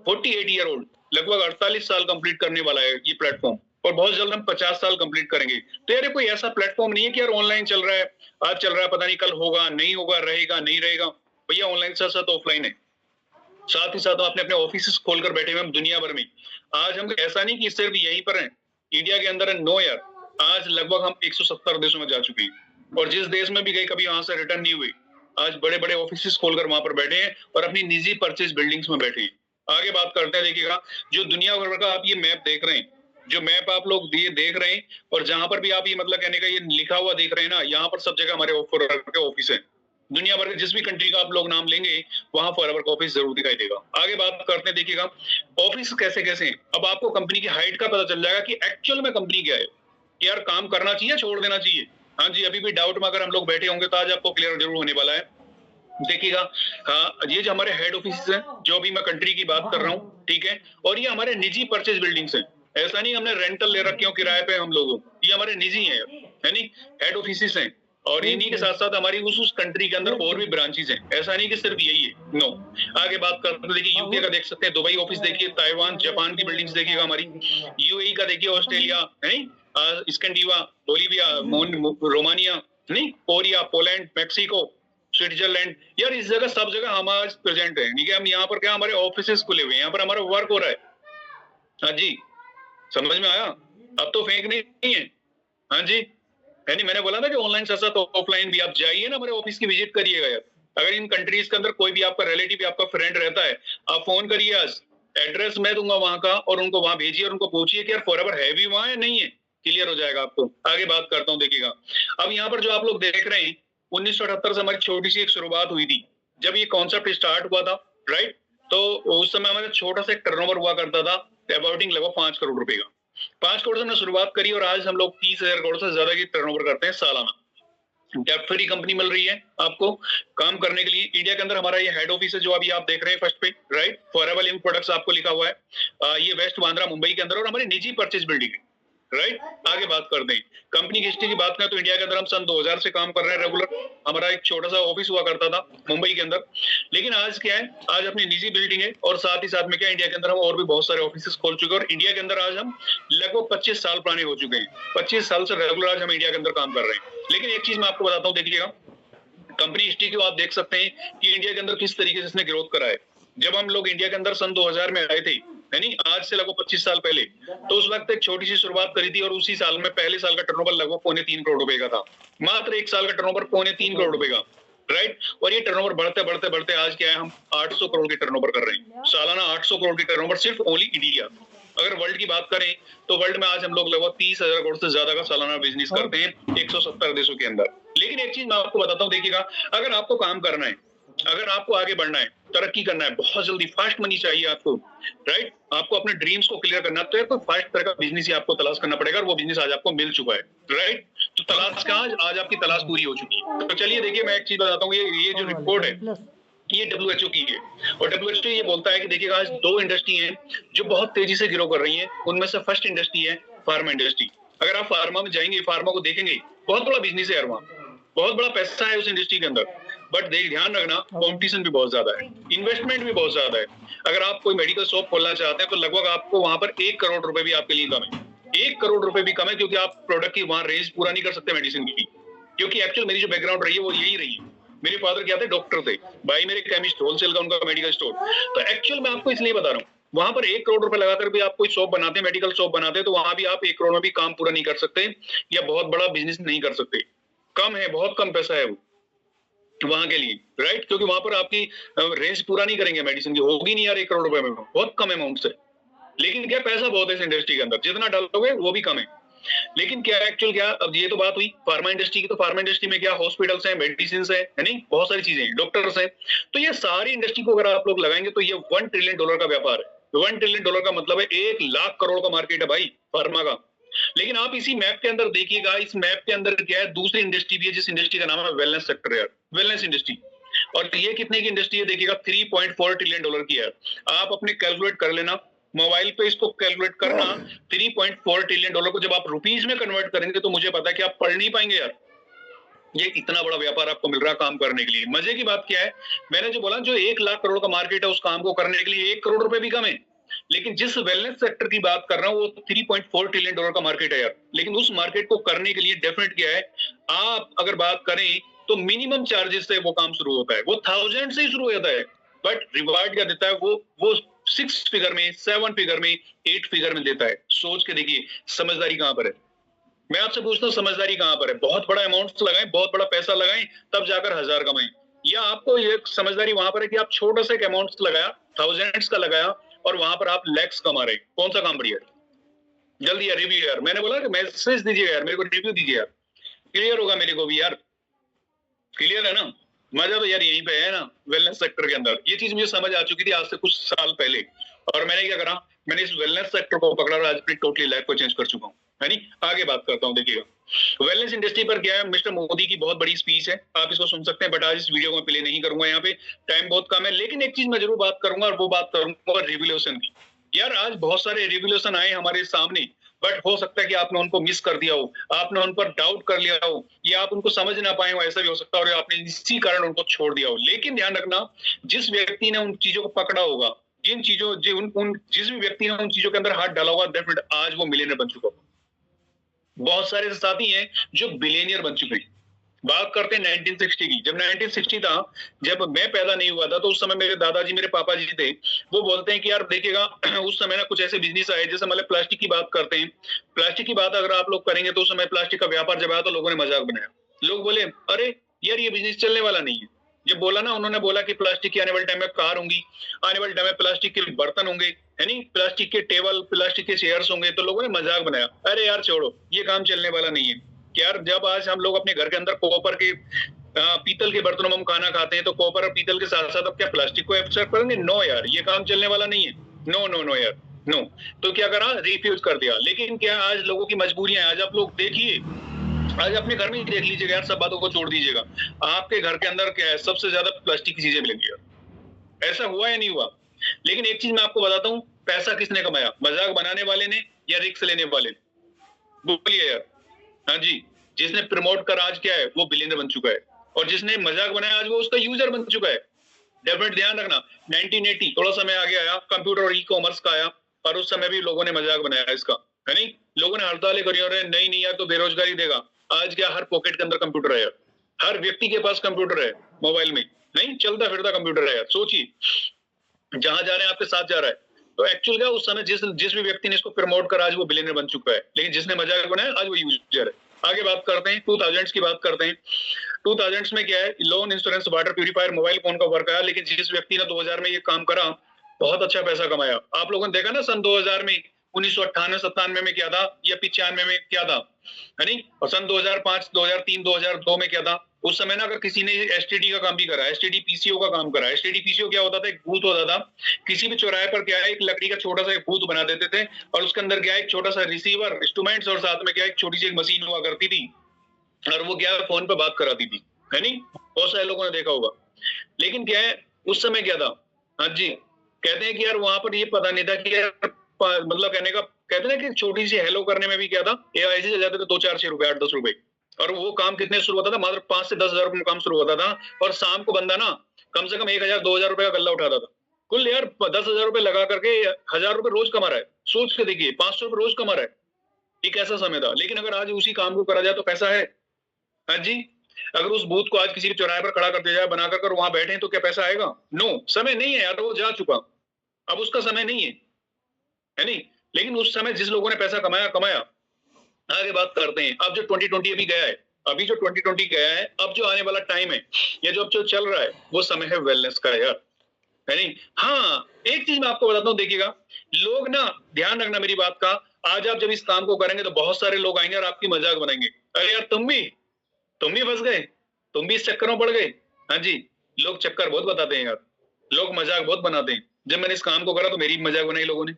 48 ईयर ओल्ड, लगभग 48 साल कंप्लीट करने वाला है ये प्लेटफॉर्म, और बहुत जल्द हम 50 साल कंप्लीट करेंगे। तो यार कोई ऐसा प्लेटफॉर्म नहीं है कि यार ऑनलाइन चल रहा है, आज चल रहा है, पता नहीं कल होगा नहीं होगा, रहेगा नहीं रहेगा। भैया ऑनलाइन साथ साथ ऑफलाइन है, साथ ही साथ हम अपने अपने ऑफिस खोलकर बैठे हुए हम दुनिया भर में। आज हम ऐसा नहीं कि सिर्फ यहीं पर हैं, इंडिया के अंदर है, नो यार, आज लगभग हम 170 देशों में जा चुके हैं, और जिस देश में भी गए कभी वहां से रिटर्न नहीं हुए, आज बड़े बड़े ऑफिस खोलकर वहां पर बैठे हैं और अपनी निजी परचेज बिल्डिंग्स में बैठे हैं। आगे बात करते हैं, देखिएगा जो दुनिया भर का आप ये मैप देख रहे हैं, जो मैप आप लोग देख रहे हैं, और जहां पर भी आप ये मतलब कहने का ये लिखा हुआ देख रहे हैं ना, यहाँ पर सब जगह हमारे ऑफिस है। दुनिया भर के जिस भी कंट्री का आप लोग नाम लेंगे वहां फॉरएवर का ऑफिस जरूर दिखाई देगा। आगे बात करते हैं, देखिएगा ऑफिस कैसे कैसे हैं। अब आपको कंपनी की हाइट का पता चल जाएगा कि एक्चुअल में कंपनी क्या है, कि यार काम करना चाहिए छोड़ देना चाहिए। हाँ जी, अभी भी डाउट में अगर हम लोग बैठे होंगे तो आज आपको क्लियर जरूर होने वाला है। देखिएगा हाँ, ये जो हमारे हेड ऑफिस है, जो अभी मैं कंट्री की बात कर रहा हूँ, ठीक है, और ये हमारे निजी परचेज बिल्डिंग्स हैं, ऐसा नहीं हमने रेंटल ले रखे हो किराए पे हम लोगों, ये हमारे निजी है नहीं, हेड ऑफिस हैं। और इन्हीं के साथ साथ हमारी उस कंट्री के अंदर और भी ब्रांचेस हैं, ऐसा नहीं कि सिर्फ यही है, नो। आगे बात करते हैं, देखिए यूके का देख सकते हैं, दुबई ऑफिस देखिए, ताइवान जापान की बिल्डिंग्स देखिएगा हमारी, यूएई का देखिए, ऑस्ट्रेलिया नहीं, स्कैंडिनेविया, बोलिविया, रोमानिया नहीं, कोरिया, पोलैंड, मैक्सिको, स्विट्जरलैंड, यार इस जगह सब जगह हम आज प्रेजेंट है। ठीक है, हम यहाँ पर क्या हमारे ऑफिस खुले हुए हैं, यहाँ पर हमारा वर्क हो रहा है। हाँ जी, समझ में आया, अब तो फेक नहीं है। हाँ जी, यानी मैंने बोला था कि ऑनलाइन साथ साथ ऑफलाइन भी आप जाइए ना, हमारे ऑफिस की विजिट करिएगा यार। अगर इन कंट्रीज के अंदर कोई भी आपका रिलेटिव आपका फ्रेंड रहता है, आप फोन करिए, आज एड्रेस मैं दूंगा वहां का, और उनको वहां भेजिए और उनको पूछिए कि यार फॉरएवर है भी वहां या नहीं है, क्लियर हो जाएगा आपको। आगे बात करता हूँ, देखिएगा अब यहाँ पर जो आप लोग देख रहे हैं, 1978 से हमारी छोटी सी एक शुरुआत हुई थी, जब ये कॉन्सेप्ट स्टार्ट हुआ था, राइट। तो उस समय हमारा छोटा सा एक टर्नओवर हुआ करता था, अबाउटिंग लगभग 5 करोड़ रुपए का। 5 करोड़ से हमने शुरुआत करी और आज हम लोग 30,000 करोड़ से ज्यादा की टर्नओवर करते हैं सालाना। डेब्ट फ्री कंपनी मिल रही है आपको काम करने के लिए। इंडिया के अंदर हमारा ये हेड ऑफिस है, जो अभी आप देख रहे हैं फर्स्ट पे, राइट, फॉरएवर लिंक प्रोडक्ट्स आपको लिखा हुआ है, ये वेस्ट बांद्रा मुंबई के अंदर, और हमारी निजी परचेज बिल्डिंग है, राइट। आगे बात करते हैं, कंपनी की हिस्ट्री की बात करें तो इंडिया के अंदर हम सन 2000 से काम कर रहे हैं रेगुलर। हमारा एक छोटा सा ऑफिस हुआ करता था मुंबई के अंदर, लेकिन आज क्या है, आज अपनी निजी बिल्डिंग है, और साथ ही साथ में क्या इंडिया के अंदर हम और भी बहुत सारे ऑफिस खोल चुके हैं, और इंडिया के अंदर आज हम लगभग 25 साल पुराने हो चुके हैं। 25 साल से रेगुलर आज हम इंडिया के अंदर काम कर रहे हैं। लेकिन एक चीज मैं आपको बताता हूँ, देखिएगा कंपनी हिस्ट्री को आप देख सकते हैं कि इंडिया के अंदर किस तरीके से इसने ग्रोथ करा है। जब हम लोग इंडिया के अंदर सन 2000 में आए थे, यानी आज से लगभग 25 साल पहले, तो उस वक्त एक छोटी सी शुरुआत करी थी, और उसी साल में पहले साल का टर्नओवर लगभग 3.25 करोड़ रुपए का था। मात्र एक साल का टर्नओवर 3.25 करोड़ रुपए का, राइट। और ये टर्नओवर बढ़ते बढ़ते बढ़ते आज क्या है, हम 800 करोड़ के टर्नओवर कर रहे हैं सालाना, 800 करोड़ के टर्नओवर सिर्फ ओनली इंडिया। अगर वर्ल्ड की बात करें तो वर्ल्ड में आज हम लोग लगभग 30,000 करोड़ से ज्यादा का सालाना बिजनेस करते हैं 170 देशों के अंदर। लेकिन एक चीज मैं आपको बताता हूँ, देखिएगा अगर आपको काम करना है, अगर आपको आगे बढ़ना है, तरक्की करना है, बहुत जल्दी फास्ट मनी चाहिए आपको, राइट, आपको अपने ड्रीम्स को क्लियर करना है, तो कोई फास्ट तरह का बिजनेस ही आपको तलाश करना पड़ेगा, और वो बिजनेस आज आपको मिल चुका है, राइट। तो तलाश का आज आपकी तलाश पूरी हो चुकी है। तो चलिए देखिए, मैं एक चीज बताता हूँ, ये जो रिपोर्ट है ये WHO की है, और WHO ये बोलता है कि देखिएगा आज 2 इंडस्ट्री हैं जो बहुत तेजी से ग्रो कर रही हैं। उनमें से फर्स्ट इंडस्ट्री है फार्मा इंडस्ट्री। अगर आप फार्मा में जाएंगे, फार्मा को देखेंगे, बहुत बड़ा बिजनेस है यार, वहाँ बहुत बड़ा पैसा है उस इंडस्ट्री के अंदर। बट देख ध्यान रखना कंपटीशन भी बहुत ज्यादा है, इन्वेस्टमेंट भी बहुत ज्यादा है। अगर आप कोई मेडिकल शॉप खोलना चाहते हैं तो लगभग आपको वहां पर 1 करोड़ रुपए भी आपके लिए कम है, 1 करोड़ रुपए भी कम है, क्योंकि आप प्रोडक्ट की वहां रेंज पूरा नहीं कर सकते मेडिसिन की। क्योंकि एक्चुअल मेरी जो बैकग्राउंड रही है वो यही रही है। मेरे फादर क्या थे, डॉक्टर थे, भाई मेरे केमिस्ट, होलसेल का उनका मेडिकल स्टोर। तो एक्चुअल मैं आपको इसलिए बता रहा हूँ, वहां पर 1 करोड़ रुपए लगाकर भी आप कोई शॉप बनाते हैं, मेडिकल शॉप बनाते हैं, तो वहां भी आप 1 करोड़ में भी काम पूरा नहीं कर सकते या बहुत बड़ा बिजनेस नहीं कर सकते। कम है, बहुत कम पैसा है वो वहां के लिए, राइट? क्योंकि वहां पर आपकी रेंज पूरा नहीं करेंगे मेडिसिन की, होगी नहीं यार 1 करोड़ रुपए में, बहुत कम अमाउंट है। लेकिन क्या पैसा बहुत है इस इंडस्ट्री के अंदर, जितना डालोगे वो भी कम है। लेकिन क्या एक्चुअल क्या, अब ये तो बात हुई फार्मा इंडस्ट्री की, तो फार्मा इंडस्ट्री में क्या हॉस्पिटल्स हैं, मेडिसिन है नहीं, बहुत सारी चीजें हैं, डॉक्टर्स हैं। तो ये सारी इंडस्ट्री को अगर आप लोग लगाएंगे तो ये $1 ट्रिलियन का व्यापार है। $1 ट्रिलियन का मतलब है 1 लाख करोड़ का मार्केट है भाई फार्मा का। लेकिन आप इसी मैप के अंदर देखिएगा, इस मैप के अंदर क्या है, दूसरी इंडस्ट्री भी है, जिस इंडस्ट्री का नाम है वेलनेस सेक्टर यार, वेलनेस इंडस्ट्री। और ये कितने की इंडस्ट्री है देखिएगा, $3.4 ट्रिलियन की है। आप अपने कैलकुलेट कर लेना, मोबाइल पे इसको कैलकुलेट करना, $3.4 ट्रिलियन को जब आप रुपीज में कन्वर्ट करेंगे तो मुझे पता है कि आप पढ़ नहीं पाएंगे यार। ये इतना बड़ा व्यापार आपको मिल रहा है काम करने के लिए। मजे की बात क्या है, मैंने जो बोला, जो 1 लाख करोड़ का मार्केट है, उस काम को करने के लिए 1 करोड़ रुपए भी कम है। लेकिन जिस वेलनेस सेक्टर की बात कर रहा हूं वो $3.4 ट्रिलियन का मार्केट है यार। लेकिन उस मार्केट को करने के लिए डेफिनेट क्या है, आप अगर बात करें तो मिनिमम चार्जेस से वो काम शुरू होता है, वो 1000 से ही शुरू हो जाता है। बट रिवार्ड क्या देता है, वो 6 फिगर में, 7 फिगर में, 8 फिगर में देता है। सोच के देखिए समझदारी कहां पर है। मैं आपसे पूछता हूँ समझदारी कहां पर है? बहुत बड़ा अमाउंट लगाएं, बहुत बड़ा पैसा लगाएं, तब जाकर 1000 कमाएं। या आपको ये समझदारी वहां पर है कि आप छोटा सा अमाउंट लगाया, थाउजेंड्स का लगाया, और वहां पर आप लैक्स कमा रहे। कौन सा काम बढ़िया है? जल्दी यार रिव्यू यार, मैंने बोला कि मैसेज दीजिए यार, मेरे को रिव्यू दीजिए यार, क्लियर होगा मेरे को भी यार, क्लियर है ना? मजा तो यार यहीं पे है ना, वेलनेस सेक्टर के अंदर। ये चीज मुझे समझ आ चुकी थी आज से कुछ साल पहले, और मैंने क्या करा, मैंने इस वेलनेस सेक्टर को पकड़ा और आज अपनी टोटली लाइफ को चेंज कर चुका हूँ, है नहीं? आगे बात करता हूँ। देखिएगा वेलनेस इंडस्ट्री पर क्या है, मिस्टर मोदी की बहुत बड़ी स्पीच है, आप इसको सुन सकते हैं, बट आज इस वीडियो को प्ले नहीं करूंगा, यहाँ पे टाइम बहुत कम है। लेकिन एक चीज मैं जरूर बात करूंगा, और वो बात करूंगा रिवोल्यूशन की। यार आज बहुत सारे रिवोल्यूशन आए हमारे सामने, बट हो सकता है कि आपने उनको मिस कर दिया हो, आपने उन पर डाउट कर लिया हो, या आप उनको समझ ना पाए हो, ऐसा भी हो सकता है, और आपने इसी कारण उनको छोड़ दिया हो। लेकिन ध्यान रखना, जिस व्यक्ति ने उन चीजों को पकड़ा होगा, जिस भी व्यक्ति ने उन चीजों के अंदर हाथ डाला होगा, डेफिनेट आज वो मिलियनर बन चुका होगा। बहुत सारे साथी हैं जो बिलियनियर बन चुके हैं। बात करते हैं 1960 की। जब 1960 था, जब मैं पैदा नहीं हुआ था, तो उस समय मेरे दादाजी, मेरे पापा जी थे, वो बोलते हैं कि यार देखिएगा उस समय ना कुछ ऐसे बिजनेस आए, जैसे मतलब प्लास्टिक की बात करते हैं। प्लास्टिक की बात अगर आप लोग करेंगे तो उस समय प्लास्टिक का व्यापार जब आया तो लोगों ने मजाक बनाया। लोग बोले अरे यार ये बिजनेस चलने वाला नहीं है। जब बोला ना, उन्होंने बोला कि प्लास्टिक की आने वाले टाइम में कार होंगी, आने वाले टाइम में प्लास्टिक के बर्तन होंगे, है नहीं, प्लास्टिक के टेबल, प्लास्टिक के चेयर्स होंगे, तो लोगों ने मजाक बनाया, अरे यार छोड़ो ये काम चलने वाला नहीं है। यार जब आज हम लोग अपने घर के अंदर कॉपर के, पीतल के बर्तनों में हम खाना खाते हैं, तो कॉपर और पीतल के साथ साथ अब क्या प्लास्टिक को एक्सेप्ट करेंगे? नो यार, ये काम चलने वाला नहीं है, नो नो नो यार नो। तो क्या करा, रिफ्यूज कर दिया। लेकिन क्या आज लोगों की मजबूरियां, आज आप लोग देखिए, आज अपने घर में ही देख लीजिएगा यार, सब बातों को छोड़ दीजिएगा, आपके घर के अंदर क्या है, सबसे ज्यादा प्लास्टिक की चीजें मिलेंगी यार। ऐसा हुआ या नहीं हुआ? लेकिन एक चीज मैं आपको बताता हूँ, पैसा किसने कमाया, मजाक बनाने वाले ने या रिस्क लेने वाले? बोलिए यार। हाँ जी, जिसने प्रमोट कर आज क्या है, वो बिलियनर बन चुका है, और जिसने मजाक बनाया आज वो उसका यूजर बन चुका है। डेफिनेट ध्यान रखना, 1980 थोड़ा समय आगे आया, कंप्यूटर और ई कॉमर्स का आया, और उस समय भी लोगों ने मजाक बनाया इसका, है नहीं? लोगों ने हड़तालें करी, और नहीं यार तो बेरोजगारी देगा। आज क्या, हर पॉकेट के अंदर कंप्यूटर है यार, हर व्यक्ति के पास कंप्यूटर है, मोबाइल में नहीं, चलता फिरता कंप्यूटर है यार। सोचिए, जहां जा रहे हैं आपके साथ जा रहा है। तो एक्चुअल क्या, उस समय जिस भी व्यक्ति ने इसको प्रमोट करा, आज वो बिलियनर बन चुका है। लेकिन जिसने मजाक बनाया आज वो यूजर है। आगे बात करते हैं, 2000s की बात करते हैं। 2000s में क्या है, loan, insurance, water purifier, mobile phone का वर्क आया। लेकिन जिस व्यक्ति ने 2000 में ये काम करा, बहुत अच्छा पैसा कमाया। आप लोगों ने देखा ना, सन 2000 में, 1998-97 में क्या था, या 95 में क्या था, है नहीं? और सन 2005, 2003, 2002 में क्या था? उस समय ना, अगर किसी ने एसटीडी का काम भी करा, एसटीडी पीसीओ का काम करा। एसटीडी पीसीओ क्या होता था, एक बूथ होता था, किसी भी चौराहे पर क्या है, एक लकड़ी का छोटा सा एक बूथ बना देते थे, और उसके अंदर क्या है, एक छोटा सा रिसीवर, इंस्ट्रूमेंट्स, और साथ में क्या है, एक छोटी सी एक मशीन हुआ करती थी, और वो क्या है, फोन पे बात कराती थी, है नहीं? बहुत सारे लोगों ने देखा होगा। लेकिन क्या है, उस समय क्या था, हाँ जी, कहते हैं कि यार वहां पर ये पता नहीं था कि यार, मतलब कहने का, कहते हैं कि छोटी सी हेलो करने में भी क्या था, ये ऐसे चल जाते थे 2, 4, 6 रुपए, 8, 10 रुपए, और वो काम कितने शुरू होता था, मात्र 5 से 10 हजार रुपए में काम शुरू होता था, और शाम को बंदा ना कम से कम 1,000-2,000 रुपए का गल्ला उठाता था। कुल यार 10,000 रुपए लगा करके 1,000 रुपए रोज कमा रहा है। सोच के देखिए, 500 रुपए रोज कमा रहा है। ये कैसा समय था। लेकिन अगर आज उसी काम को करा जाए तो पैसा है। हाँ जी, अगर उस बूथ को आज किसी के चौराहे पर खड़ा कर दिया जाए, बना कर वहां बैठे तो क्या पैसा आएगा? नो, समय नहीं है यार, वो जा चुका, अब उसका समय नहीं है नहीं। लेकिन उस समय जिस लोगों ने पैसा कमाया। आगे बात करते हैं। अब जो 2020 अभी गया है, अभी जो 2020 गया है, अब जो आने वाला टाइम है, ये जो अब जो चल रहा है, वो समय है वेलनेस का यार, है नहीं। हाँ, एक चीज मैं आपको बताता हूँ, देखिएगा, लोग ना ध्यान रखना मेरी बात का। आज आप जब इस काम को करेंगे तो बहुत सारे लोग आएंगे और आपकी मजाक बनाएंगे। अरे यार तुम भी फंस गए, तुम भी इस चक्कर में पड़ गए। हाँ जी, लोग चक्कर बहुत बताते हैं यार, लोग मजाक बहुत बनाते हैं। जब मैंने इस काम को करा तो मेरी मजाक बनाई लोगों ने,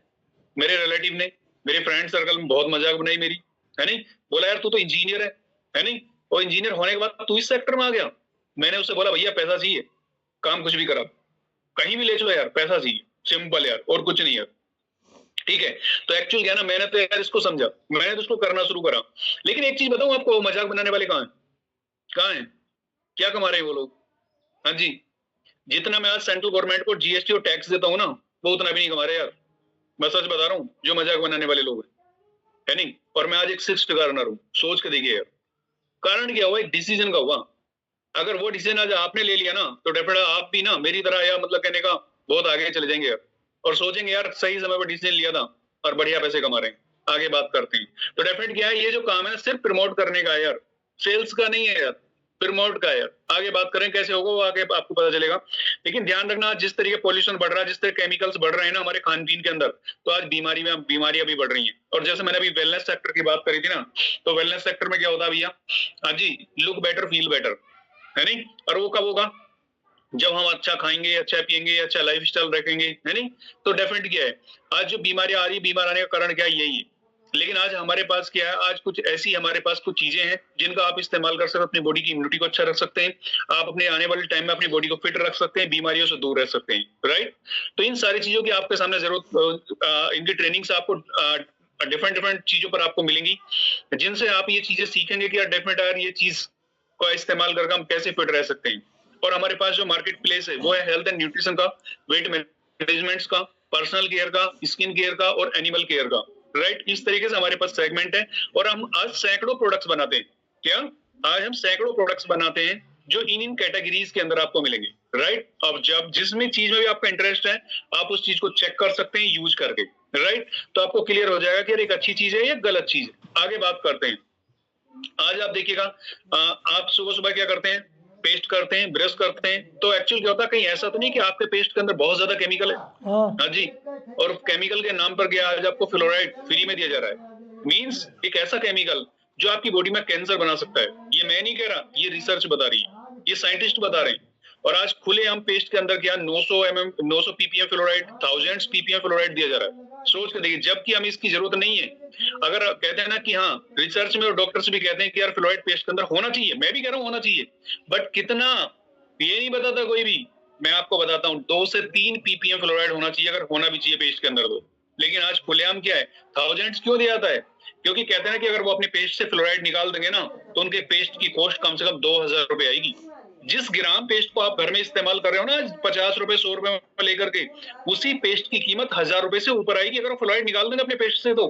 मेरे रिलेटिव ने, मेरे फ्रेंड सर्कल में बहुत मजाक बनाई मेरी, है नहीं। बोला यार तू तो इंजीनियर है नहीं, और इंजीनियर होने के बाद तू इस सेक्टर में आ गया। मैंने उससे बोला भैया पैसा चाहिए, काम कुछ भी करा, कहीं भी ले चलो यार, पैसा चाहिए, सिंपल यार, और कुछ नहीं यार। ठीक है, तो एक्चुअल क्या ना, मैंने तो यार इसको समझा, मैंने तो इसको करना शुरू करा। लेकिन एक चीज बताऊं आपको, मजाक बनाने वाले कहाँ है, क्या कमा रहे हैं वो लोग? हाँ जी, जितना मैं आज सेंट्रल गवर्नमेंट को जीएसटी और टैक्स देता हूँ ना, वो उतना भी नहीं कमा रहे यार। मैं सच बता रहा हूँ, जो मजाक बनाने वाले लोग है नहीं। और मैं आज एक सिक्स फिगर अर्नर हूँ, सोच के देखिए यार। कारण क्या हुआ? एक डिसीजन का हुआ। अगर वो डिसीजन आज आपने ले लिया ना, तो डेफिनेटली आप भी ना मेरी तरह, या मतलब कहने का बहुत आगे चले जाएंगे यार, और सोचेंगे यार सही समय पर डिसीजन लिया था और बढ़िया पैसे कमा रहे हैं। आगे बात करते हैं। तो डेफिनेट क्या है, ये जो काम है ना, सिर्फ प्रमोट करने का है यार, सेल्स का नहीं है यार, प्रमोट का है यार। आगे बात करें कैसे होगा, वो आगे आपको पता चलेगा। लेकिन ध्यान रखना, जिस तरीके पॉल्यूशन बढ़ रहा है, जिस तरह केमिकल्स बढ़ रहे हैं ना हमारे खान पीन के अंदर, तो आज बीमारियां भी बढ़ रही हैं। और जैसे मैंने अभी वेलनेस सेक्टर की बात करी थी ना, तो वेलनेस सेक्टर में क्या होता है भैया? हाँ जी, लुक बेटर फील बेटर, है नहीं। और वो कब होगा? जब हम अच्छा खाएंगे, अच्छा पिएंगे, अच्छा लाइफ स्टाइल रखेंगे, है नहीं। तो डेफिनेट क्या है, आज जो बीमारियां आ रही है, बीमार आने का कारण क्या है? यही है। लेकिन आज हमारे पास क्या है, आज कुछ ऐसी हमारे पास कुछ चीजें हैं जिनका आप इस्तेमाल कर सकते हैं, अपनी बॉडी की इम्यूनिटी को अच्छा रख सकते हैं, आप अपने आने वाले टाइम में अपनी बॉडी को फिट रख सकते हैं, बीमारियों से दूर रह सकते हैं, राइट। तो इन सारी चीजों की आपके सामने जरूरत, इनकी ट्रेनिंग्स आपको डिफरेंट चीजों पर आपको मिलेंगी, जिनसे आप ये चीजें सीखेंगे कि यार डेफिनेट यार ये चीज का इस्तेमाल करके हम कैसे फिट रह सकते हैं। और हमारे पास जो मार्केट प्लेस है, वो है हेल्थ एंड न्यूट्रिशन का, वेट मैनेजमेंट का, पर्सनल केयर का, स्किन केयर का और एनिमल केयर का, राइट। इस तरीके से हमारे पास सेगमेंट है, और हम आज सैकड़ों प्रोडक्ट्स बनाते हैं। क्या? आज हम सैकड़ों प्रोडक्ट्स बनाते हैं जो इन कैटेगरीज के अंदर आपको मिलेंगे, राइट। अब जब जिसमें चीज में भी आपका इंटरेस्ट है, आप उस चीज को चेक कर सकते हैं यूज करके, राइट। तो आपको क्लियर हो जाएगा कि यार एक अच्छी चीज है या गलत चीज है। आगे बात करते हैं। आज आप देखिएगा, आप सुबह सुबह क्या करते हैं? पेस्ट करते हैं, ब्रश करते हैं। तो एक्चुअल क्या होता है, कहीं ऐसा तो नहीं कि आपके पेस्ट के अंदर बहुत ज्यादा केमिकल है? हाँ जी, और केमिकल के नाम पर क्या आज आपको फ्लोराइड फ्री में दिया जा रहा है। मींस एक ऐसा केमिकल जो आपकी बॉडी में कैंसर बना सकता है। ये मैं नहीं कह रहा, ये रिसर्च बता रही है, ये साइंटिस्ट बता रहे हैं। और आज खुले हम पेस्ट के अंदर क्या 900 ppm फ्लोराइड, 1000 ppm फ्लोराइड दिया जा रहा है। सोच के देखिए, जबकि हमें इसकी जरूरत नहीं है। अगर कहते हैं ना कि हाँ, रिसर्च में और डॉक्टर्स भी कहते हैं कि यार फ्लोराइड पेस्ट के अंदर होना चाहिए, मैं भी कह रहा हूँ होना चाहिए, बट कितना ये नहीं बताता कोई भी। मैं आपको बताता हूँ, 2 से 3 ppm फ्लोराइड होना चाहिए, अगर होना भी चाहिए पेस्ट के अंदर तो। लेकिन आज खुलेआम क्या है, 1000 क्यों दिया जाता है? क्योंकि कहते हैं कि अगर वो अपने पेस्ट से फ्लोराइड निकाल देंगे ना, तो उनके पेस्ट की कॉस्ट कम से कम 2000 रुपए आएगी। जिस ग्राम पेस्ट को आप घर में इस्तेमाल कर रहे हो ना, 50 रुपए 100 रुपए लेकर के, उसी पेस्ट की कीमत 1000 रुपए से ऊपर आएगी अगर फ्लोराइड निकाल देंगे अपने पेस्ट से तो।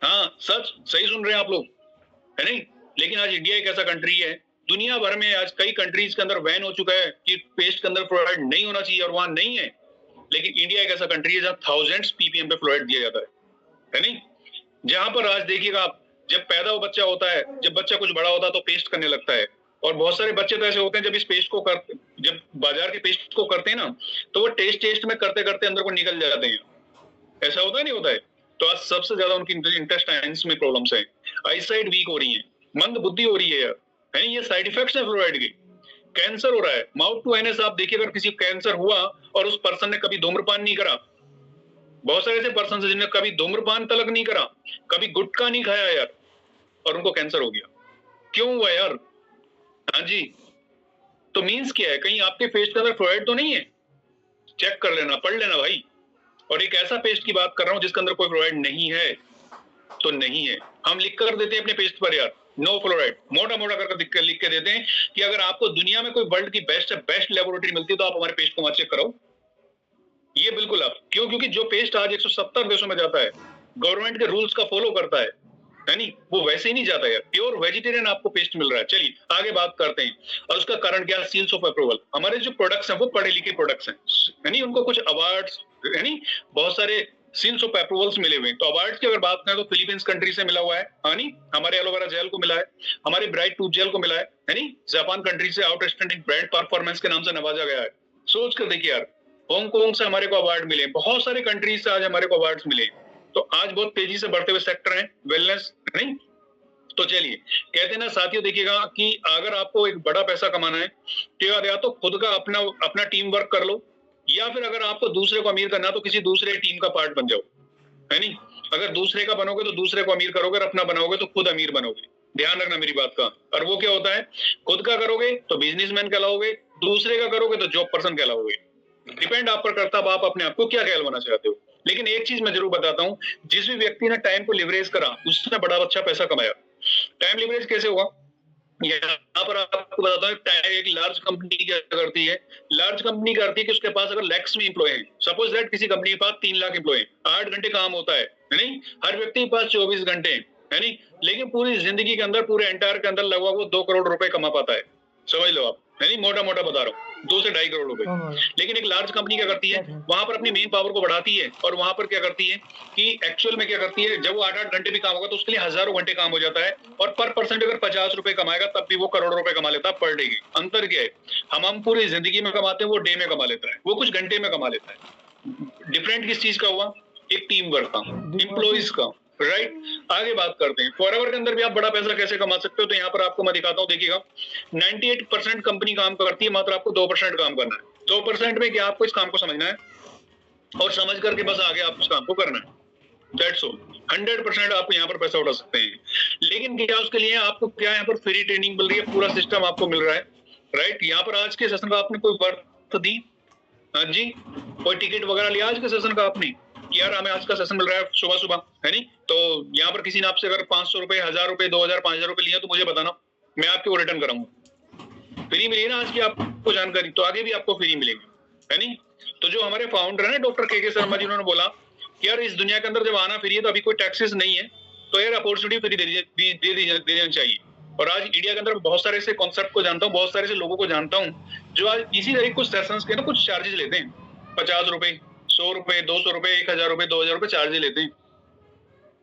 हाँ, सच सही सुन रहे हैं आप लोग, है नहीं। लेकिन आज इंडिया एक ऐसा कंट्री है, दुनिया भर में आज कई कंट्रीज के अंदर बैन हो चुका है कि पेस्ट के अंदर फ्लोराइड नहीं होना चाहिए, और वहां नहीं है। लेकिन इंडिया एक ऐसा कंट्री है जहां 1000 ppm पे फ्लोराइड दिया जाता है नहीं। जहां पर आज देखिएगा आप, जब पैदा वो बच्चा होता है, जब बच्चा कुछ बड़ा होता है तो पेस्ट करने लगता है। और बहुत सारे बच्चे तो ऐसे होते हैं, जब बाजार के पेस्ट को करते हैं ना, तो वो टेस्ट में करते करते अंदर को निकल जाते हैं। ऐसा होता है नहीं होता है? तो आज सबसे ज्यादा उनकी इंटेस्टाइन्स में प्रॉब्लम्स है, आईसाइट वीक हो रही है, मंद बुद्धि हो रही है यार, है ये साइड इफेक्ट्स है फ्लोराइड के। कैंसर हो रहा है, माउथ टू एनएस। आप देखिए, अगर किसी को कैंसर हुआ और उस पर्सन ने कभी धूम्रपान नहीं करा, बहुत सारे ऐसे पर्सन है जिन्होंने कभी धूम्रपान तलक नहीं करा, कभी गुटखा नहीं खाया यार, और उनको कैंसर हो गया। क्यों हुआ यार? हाँ जी, तो मींस क्या है, कहीं आपके पेस्ट के अंदर फ्लोराइड तो नहीं है? चेक कर लेना, पढ़ लेना भाई। और एक ऐसा पेस्ट की बात कर रहा हूं जिसके अंदर कोई फ्लोराइड नहीं है, तो नहीं है। हम लिख कर देते हैं अपने पेस्ट पर यार, नो फ्लोराइड, मोटा मोटा करके लिख के देते हैं कि अगर आपको दुनिया में कोई वर्ल्ड की बेस्ट लेबोरेटरी मिलती है तो आप हमारे पेस्ट को वहां चेक कराओ। ये बिल्कुल आप क्यों, क्योंकि जो पेस्ट आज 170 देशों में जाता है, गवर्नमेंट के रूल्स का फॉलो करता है नहीं, वो वैसे ही नहीं जाता यार, प्योर वेजिटेरियन आपको पेस्ट मिल रहा है। चलिए आगे बात करते हैं। और उसका कारण क्या? Seals of approval. हमारे जो प्रोडक्ट्स हैं वो पढ़े लिखे प्रोडक्ट्स हैं, यानी उनको कुछ अवार्ड्स, यानी बहुत सारे सील्स ऑफ अप्रूवल्स मिले हुए हैं। तो अवार्ड्स की अगर बात करें तो फिलीपींस कंट्री से मिला हुआ है, यानी हमारे एलोवेरा जेल को मिला है, हमारे ब्राइट टूथ जेल को मिला है, यानी जापान कंट्री से आउटस्टैंडिंग ब्रांड परफॉर्मेंस के नाम से नवाजा गया है। सोच कर देखिए यार, हांगकांग से हमारे को अवार्ड मिले, बहुत सारे कंट्रीज से आज हमारे को अवार्ड्स मिले। तो आज बहुत तेजी से बढ़ते हुए सेक्टर है वेलनेस, नहीं? तो चलिए कहते हैं ना साथियों, देखिएगा कि अगर आपको एक बड़ा पैसा कमाना है तो या तो खुद का अपना टीम वर्क कर लो, या फिर अगर आपको दूसरे को अमीर करना है तो किसी दूसरे टीम का पार्ट बन जाओ, है नहीं? अगर दूसरे का बनोगे तो दूसरे को अमीर करोगे, और अपना बनाओगे तो खुद अमीर बनोगे। ध्यान रखना मेरी बात का। और वो क्या होता है? खुद का करोगे तो बिजनेसमैन कहलाओगे, दूसरे का करोगे तो जॉब पर्सन कहलाओगे। डिपेंड आप पर करता है आप अपने आप को क्या कहलवाना चाहते हो। लेकिन एक चीज मैं जरूर बताता हूं, जिस भी व्यक्ति ने टाइम को लिवरेज करा उसने बड़ा अच्छा पैसा कमाया। टाइम लिवरेज कैसे होगा? यहाँ पर आपको बताता हूँ, एक लार्ज कंपनी क्या करती है, लार्ज कंपनी करती है कि उसके पास अगर लैक्स में एम्प्लॉय है, सपोज दैट किसी कंपनी के पास 3 लाख एम्प्लॉय है, 8 घंटे काम होता है नहीं? हर व्यक्ति के पास 24 घंटे है नहीं? लेकिन पूरी जिंदगी के अंदर, पूरे एंटायर के अंदर लगभग वो 2 करोड़ रुपए कमा पाता है। समझ लो आप, यानी मोटा मोटा बता रहा हूँ, 2 से 2.5 करोड़ रुपए। लेकिन एक लार्ज कंपनी क्या करती है, वहां पर अपनी मेन पावर को बढ़ाती है, और वहां पर क्या करती है कि एक्चुअल में क्या करती है, जब वो 8-8 घंटे भी काम होगा तो उसके लिए हजारों घंटे काम हो जाता है, और पर परसेंट अगर 50 रुपए कमाएगा तब भी वो करोड़ रुपए कमा लेता है पर डे की। अंतर क्या है? हम पूरी जिंदगी में कमाते हैं, वो डे में कमा लेता है, वो कुछ घंटे में कमा लेता है। डिफरेंट किस चीज का हुआ? एक टीम वर्क का, एम्प्लॉइज का, राइट? आगे बात करते हैं फॉरएवर के अंदर भी आप बड़ा पैसा कैसे कमा सकते हो। तो यहाँ पर आपको मैं दिखाता हूँ, देखिएगा 98% कंपनी काम करती है, मात्र आपको 2% काम करना है। 2% में क्या आपको इस काम को समझना है, और समझ करके बस आगे आप उस काम को करना है। That's all. 100% आप यहाँ पर पैसा उठा सकते हैं। लेकिन क्या उसके लिए आपको क्या यहाँ पर फ्री ट्रेनिंग मिल रही है, पूरा सिस्टम आपको मिल रहा है, राइट? यहाँ पर आज के सेशन का आपने कोई वर्थ दी? हाँ जी, कोई टिकट वगैरह लिया आज के सेशन का आपने? यार हमें आज का सेशन मिल रहा है सुबह सुबह, है नहीं? तो यहाँ पर किसी ने आपसे अगर 500 रुपए, 1000 रुपए, 2000, 5000 रुपए लिए तो मुझे बताना, मैं आपको रिटर्न कराऊंगा। फ्री मिली ना आज की आपको जानकारी, तो आगे भी आपको फ्री मिलेगी, है नहीं? तो जो हमारे फाउंडर है ना डॉक्टर के शर्मा जी, उन्होंने बोला कि यार इस दुनिया के अंदर जब आना फ्री है तो अभी कोई टैक्सेस नहीं है, तो यार अपॉर्चुनिटी फ्री दे देनी चाहिए। और आज इंडिया के अंदर बहुत सारे ऐसे कॉन्सेप्ट को जानता हूँ, बहुत सारे ऐसे लोगों को जानता हूँ जो आज इसी तरह कुछ सेशंस के ना कुछ चार्जेस लेते हैं, 50 रुपए, 100 रुपए, 200 रुपए, 1000 रुपए, 2000 रुपए चार्ज लेते हैं,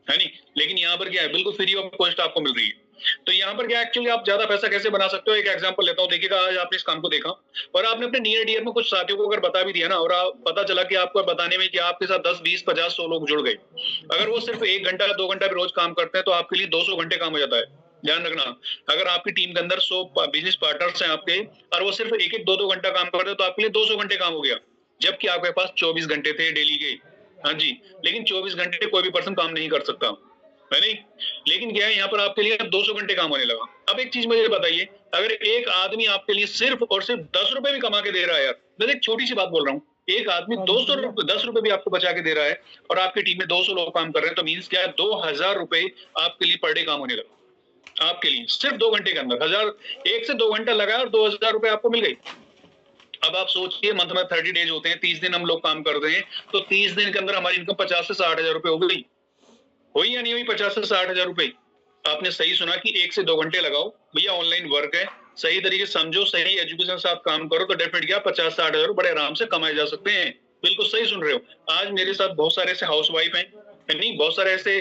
है नहीं? लेकिन यहाँ पर क्या है, बिल्कुल फ्री ऑफ कॉस्ट आपको मिल रही है। तो यहाँ पर क्या एक्चुअली आप ज्यादा पैसा कैसे बना सकते हो, एक एग्जांपल लेता हूँ। देखिएगा आज आपने इस काम को देखा और आपने अपने नियर डियर में कुछ साथियों को अगर बता भी दिया ना, और पता चला कि आपको बताने में कि आपके साथ 10, 20, 50, 100 लोग जुड़ गए, अगर वो सिर्फ 1 घंटा 2 घंटा भी रोज काम करते हैं तो आपके लिए 200 घंटे काम हो जाता है। ध्यान रखना, अगर आपकी टीम के अंदर 100 बिजनेस पार्टनर्स हैं आपके, और वो सिर्फ 1-1, 2-2 घंटा काम करते हैं तो आपके लिए 200 घंटे काम हो गया, जबकि आपके पास 24 घंटे थे डेली के। हाँ जी, लेकिन 24 घंटे कोई भी पर्सन काम नहीं कर सकता, है नहीं? लेकिन क्या है, यहाँ पर आपके लिए 200 घंटे काम होने लगा। अब एक चीज मुझे बताइए, अगर एक आदमी आपके लिए सिर्फ और सिर्फ 10 रुपए भी कमा के दे रहा है, यार मैं एक छोटी सी बात बोल रहा हूँ, एक आदमी 200 रुपए, 10 रुपए भी आपको बचा के दे रहा है, और आपकी टीम में 200 लोग काम कर रहे हैं, तो मीन्स क्या है, 2000 रुपए आपके लिए पर डे काम होने लगा। आपके लिए सिर्फ 2 घंटे के अंदर 1000, 1 से 2 घंटा लगाया और 2000 रुपए आपको मिल गई। अब आप सोचिए, मंथ में 30 डेज होते हैं, 30 दिन हम लोग काम करते हैं, तो 30 दिन के अंदर हमारी इनकम 50 से 60 हजार रुपए हो गई। हुई या नहीं हुई? 50 से 60 हजार रुपए। आपने सही सुना कि 1 से 2 घंटे लगाओ भैया, ऑनलाइन वर्क है, सही तरीके से समझो, सही एजुकेशन के साथ काम करो, तो डेफिनेटली क्या 50 से 60 हजार बड़े आराम से कमाए जा सकते हैं। बिल्कुल सही सुन रहे हो। आज मेरे साथ बहुत सारे ऐसे हाउस वाइफ है नहीं, बहुत सारे ऐसे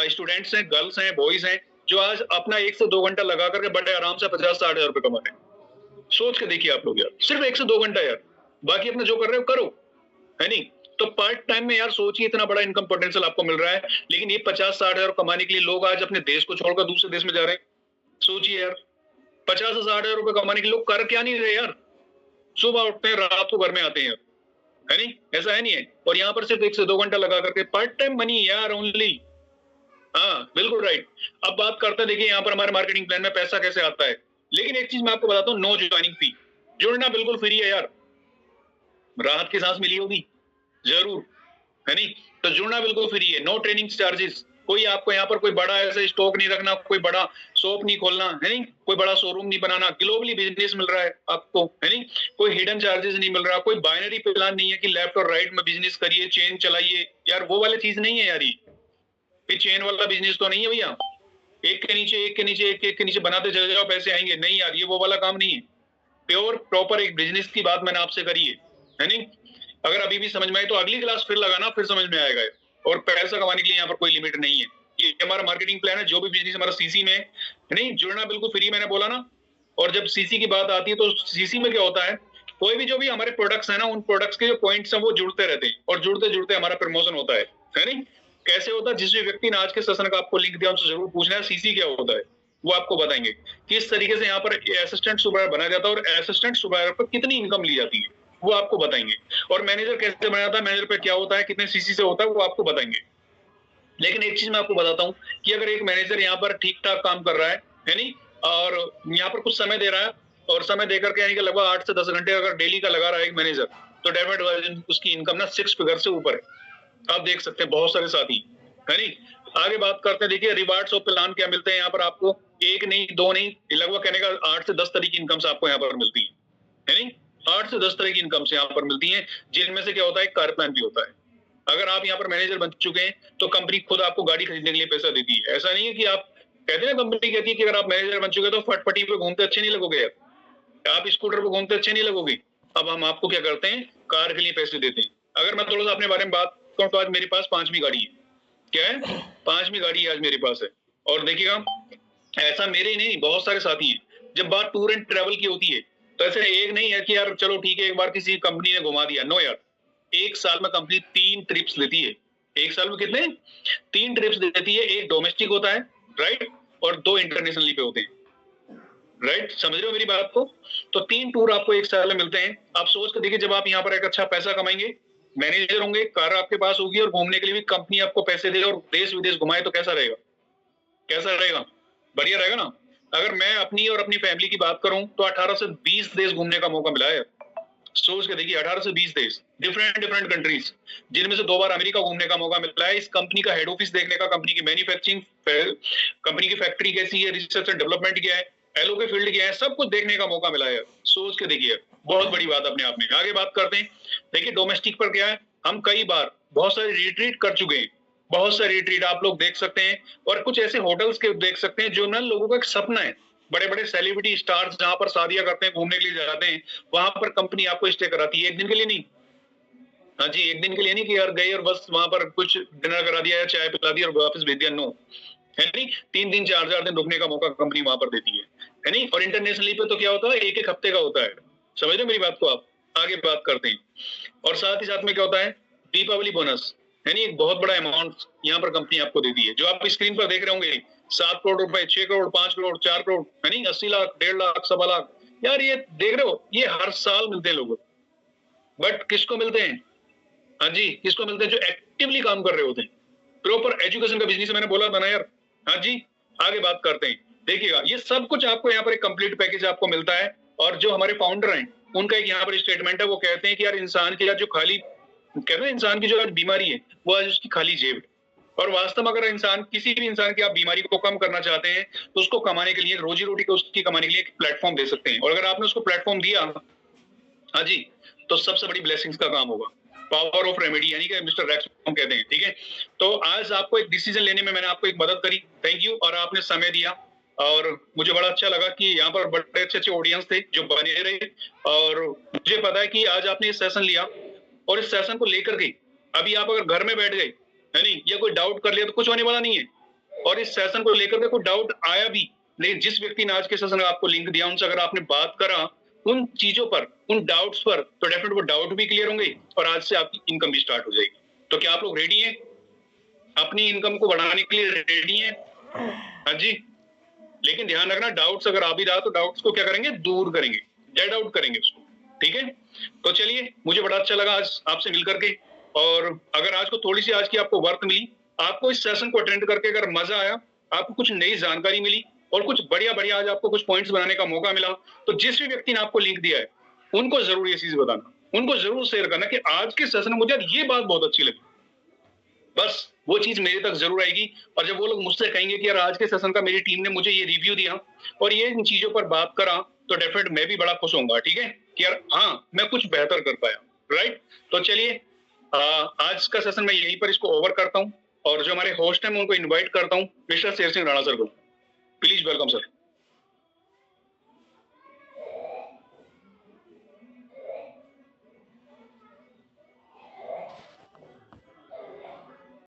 स्टूडेंट्स हैं, गर्ल्स हैं, बॉयज हैं, जो आज अपना 1 से 2 घंटा लगा करके बड़े आराम से 50-60 हजार रुपए कमा रहे हैं। सोच के देखिए आप लोग यार, सिर्फ 1 से 2 घंटा यार, बाकी अपने जो कर रहे हो करो, है नहीं? तो पार्ट टाइम में यार सोचिए, इतना बड़ा इनकम पोटेंशियल आपको मिल रहा है, लेकिन ये 50-60 हजार कमाने के लिए लोग आज अपने देश को छोड़कर दूसरे देश में जा रहे हैं। सोचिए यार, 50 से 60 हजार रुपए कमाने के लिए लोग कर क्या नहीं रहे यार, सुबह उठते हैं, रात को घर में आते हैं यार, है नहीं? ऐसा है नहीं है? और यहाँ पर सिर्फ 1 से 2 घंटा लगा करके पार्ट टाइम मनी यार ओनली। हाँ बिल्कुल राइट। अब बात करते हैं, देखिए यहाँ पर हमारे मार्केटिंग प्लान में पैसा कैसे आता है। लेकिन एक चीज मैं आपको बताता हूँ, नो ज्वाइनिंग फी। जुड़ना बिल्कुल फ्री है यार, राहत की सांस मिली होगी जरूर, है नहीं? तो जुड़ना बिल्कुल फ्री है, नो ट्रेनिंग चार्जेस, कोई आपको यहाँ पर कोई बड़ा ऐसा स्टॉक नहीं रखना, कोई बड़ा शॉप नहीं खोलना, है नहीं, कोई बड़ा शोरूम नहीं बनाना, ग्लोबली बिजनेस मिल रहा है आपको, है नहीं, कोई हिडन चार्जेस नहीं मिल रहा, कोई बाइनरी प्लान नहीं है कि लेफ्ट और राइट में बिजनेस करिए, चेन चलाइए, यार वो वाली चीज नहीं है यार, ये चेन वाला बिजनेस तो नहीं है भैया, एक के नीचे एक के नीचे एक के नीचे बनाते चले जाओ पैसे आएंगे, नहीं यार, ये वो वाला काम नहीं है। प्योर प्रॉपर एक बिजनेस की बात मैंने आपसे करी है नहीं। अगर अभी भी समझ में आए तो अगली क्लास फिर लगाना, फिर समझ में आएगा। और पैसा कमाने के लिए यहाँ पर कोई लिमिट नहीं है, ये हमारा मार्केटिंग प्लान है। जो भी बिजनेस हमारा सीसी में है नहीं, जुड़ना बिल्कुल फ्री, मैंने बोला ना। और जब सीसी की बात आती है तो सीसी में क्या होता है, कोई भी जो भी हमारे प्रोडक्ट्स है ना, उन प्रोडक्ट्स के जो पॉइंट्स हैं वो जुड़ते रहते हैं, और जुड़ते जुड़ते हमारा प्रमोशन होता है नहीं। कैसे होता है, जिस भी व्यक्ति ने आज के सेशन का आपको लिंक दिया उनसे जरूर पूछना है सीसी क्या होता है, वो आपको बताएंगे किस तरीके से यहाँ पर असिस्टेंट सुपरवाइजर बनाया जाता है और असिस्टेंट सुपरवाइजर पर कितनी इनकम ली जाती है वो आपको बताएंगे। और मैनेजर कैसे बनाया जाता है, मैनेजर पे क्या होता है, कितने सीसी से होता है, वो आपको बताएंगे। लेकिन एक चीज मैं आपको बताता हूँ कि अगर एक मैनेजर यहाँ पर ठीक ठाक काम कर रहा है नहीं, और यहाँ पर कुछ समय दे रहा है, और समय देकर के यानी कि लगभग 8 से 10 घंटे अगर डेली का लगा रहा है एक मैनेजर, तो डेफिनेट उसकी इनकम ना 6 फिगर से ऊपर है। आप देख सकते हैं बहुत सारे साथी, है नहीं। आगे बात करते हैं, देखिए रिवार्ड्स और प्लान क्या मिलते हैं यहाँ पर आपको, एक नहीं दो नहीं, लगभग कहने का 8 से 10 तरह की इनकम्स आपको यहाँ पर मिलती है नहीं। 8 से 10 तरह की इनकम्स यहाँ पर मिलती हैं, जिनमें से क्या होता है, कार प्लान भी होता है। अगर आप यहाँ पर मैनेजर बन चुके हैं तो कंपनी खुद आपको गाड़ी खरीदने के लिए पैसा देती है। ऐसा नहीं है कि आप कहते हैं, कंपनी कहती है कि अगर आप मैनेजर बन चुके तो फटफटी पे घूमते अच्छे नहीं लगोगे, आप स्कूटर पे घूमते अच्छे नहीं लगोगे। अब हम आपको क्या करते हैं, कार के लिए पैसे देते हैं। अगर मैं थोड़ा सा अपने बारे में बात करूं तो आज मेरे पास 5वीं गाड़ी है। क्या है, 5वीं गाड़ी आज मेरे पास है। और देखिएगा, ऐसा मेरे ही नहीं, बहुत सारे साथी हैं। जब बात टूर एंड ट्रेवल की होती है तो ऐसे एक नहीं है कि यार चलो ठीक है एक बार किसी कंपनी ने घुमा दिया, नो यार। एक साल में कंपनी 3 ट्रिप्स लेती है। एक साल में कितने, 3 ट्रिप्स देती है। एक डोमेस्टिक होता है, राइट, और 2 इंटरनेशनली पे होते हैं, राइट। समझ रहे हो मेरी बात को। तो 3 टूर आपको एक साल में मिलते हैं। आप सोच कर देखिए, जब आप यहाँ पर एक अच्छा पैसा कमाएंगे, मैनेजर होंगे, कार आपके पास होगी, और घूमने के लिए भी कंपनी आपको पैसे दे और देश विदेश घुमाए, तो कैसा रहेगा, कैसा रहेगा, बढ़िया रहेगा ना। अगर मैं अपनी और अपनी फैमिली की बात करूं तो 18 से 20 देश घूमने का मौका मिला है। सोच के देखिए, 18 से 20 देश, डिफरेंट कंट्रीज, जिनमें से 2 बार अमेरिका घूमने का मौका मिला है। इस कंपनी का हेड ऑफिस देखने का, कंपनी की मैन्युफैक्चरिंग, कंपनी की फैक्ट्री कैसी है, रिसर्च एंड डेवलपमेंट क्या है, एलओ के फील्ड क्या है, सब कुछ देखने का मौका मिला है। सोच के देखिए, बहुत बड़ी बात अपने आप में। आगे बात करते हैं, देखिए डोमेस्टिक पर क्या है, हम कई बार बहुत सारे रिट्रीट कर चुके हैं, बहुत सारे रिट्रीट आप लोग देख सकते हैं। और कुछ ऐसे होटल्स के देख सकते हैं जो ना लोगों का एक सपना है। बड़े बड़े सेलिब्रिटी स्टार्स जहां पर शादियां करते हैं, घूमने के लिए जाते हैं, वहां पर कंपनी आपको स्टे कराती है। एक दिन के लिए नहीं, हाँ जी, एक दिन के लिए नहीं कि यार गए और बस वहां पर कुछ डिनर करा दिया या चाय पिला दी और वापस भेज दिया, नो, है नहीं। 3 दिन 4 दिन रुकने का मौका कंपनी वहां पर देती है नहीं। और इंटरनेशनली पे तो क्या होता है, 1-1 हफ्ते का होता है। समझ रहे मेरी बात को आप। आगे बात करते हैं, और साथ ही साथ में क्या होता है, दीपावली बोनस, है नहीं, एक बहुत बड़ा अमाउंट यहाँ पर कंपनी आपको देती है। जो आप स्क्रीन पर देख रहे होंगे, 7 करोड़ रुपए, 6 करोड़, 5 करोड़, 4 करोड़, है नहीं, 80 लाख, 1.5 लाख, 1.25 लाख, यार ये देख रहे हो, ये हर साल मिलते हैं लोगों। बट किसको मिलते हैं, हाँ जी, किसको मिलते हैं, जो एक्टिवली काम कर रहे होते हैं। प्रॉपर एजुकेशन का बिजनेस मैंने बोला था ना यार, हाँ जी। आगे बात करते हैं, देखिएगा, ये सब कुछ आपको यहाँ पर एक कंप्लीट पैकेज आपको मिलता है। और जो हमारे फाउंडर हैं, उनका एक यहाँ पर स्टेटमेंट है, वो कहते हैं कि यार इंसान की जो खाली, कहते हैं इंसान की जो बीमारी है वो आज उसकी खाली जेब। और वास्तव में अगर इंसान, किसी भी इंसान की आप बीमारी को कम करना चाहते हैं तो उसको कमाने के लिए, रोजी रोटी को उसकी कमाने के लिए एक प्लेटफॉर्म दे सकते हैं। और अगर आपने उसको प्लेटफॉर्म दिया, हाँ जी, तो सबसे बड़ी ब्लेसिंग्स का काम होगा। पावर ऑफ रेमेडी, यानी कि मिस्टर रैक्स हम कहते हैं, ठीक है। तो आज आपको एक डिसीजन लेने में मैंने आपको एक मदद करी, थैंक यू। और आपने समय दिया, और मुझे बड़ा अच्छा लगा कि यहाँ पर बड़े अच्छे ऑडियंस थे जो बने रहे। और मुझे पता है कि आज आपने ये सेशन लिया, और इस सेशन को लेकर के अभी आप अगर घर में बैठ गए, है नहीं, या कोई डाउट कर लिया, तो कुछ होने वाला नहीं है। और इस सेशन को लेकर के कोई डाउट आया भी, लेकिन जिस व्यक्ति ने आज के सेशन का आपको लिंक दिया, उनसे अगर आपने बात करा उन चीजों पर, उन डाउट्स पर, तो डेफिनेट वो डाउट भी क्लियर होंगे, और आज से आपकी इनकम भी स्टार्ट हो जाएगी। तो क्या आप लोग रेडी हैं, अपनी इनकम को बढ़ाने के लिए रेडी हैं? हाँ जी। लेकिन ध्यान रखना, डाउट्स अगर आ भी रहा तो डाउट्स को क्या करेंगे, दूर करेंगे, डेड आउट करेंगे उसको, ठीक है। तो चलिए, मुझे बड़ा अच्छा लगा आज आपसे मिल करके। और अगर आज को थोड़ी सी आज की आपको वर्थ मिली, आपको इस सेशन को अटेंड करके अगर मजा आया, आपको कुछ नई जानकारी मिली, और कुछ बढ़िया आज आपको कुछ पॉइंट्स बनाने का मौका मिला, तो जिस भी व्यक्ति ने आपको लिंक दिया है उनको जरूर ये चीज बताना, उनको जरूर शेयर करना कि आज के सेशन में मुझे ये बात बहुत अच्छी लगी, बस वो चीज मेरे तक जरूर आएगी। और जब वो लोग मुझसे कहेंगे कि यार आज के सेशन का मेरी टीम ने मुझे ये रिव्यू दिया और ये इन चीजों पर बात करा, तो डेफिनेट मैं भी बड़ा खुश होऊंगा। ठीक है कि यार हाँ मैं कुछ बेहतर कर पाया। राइट, तो चलिए आज का सेशन मैं यहीं पर इसको ओवर करता हूँ और जो हमारे होस्ट हैं मैं उनको इन्वाइट करता हूँ, मिस्टर शेर सिंह राणा सर को। Please welcome sir.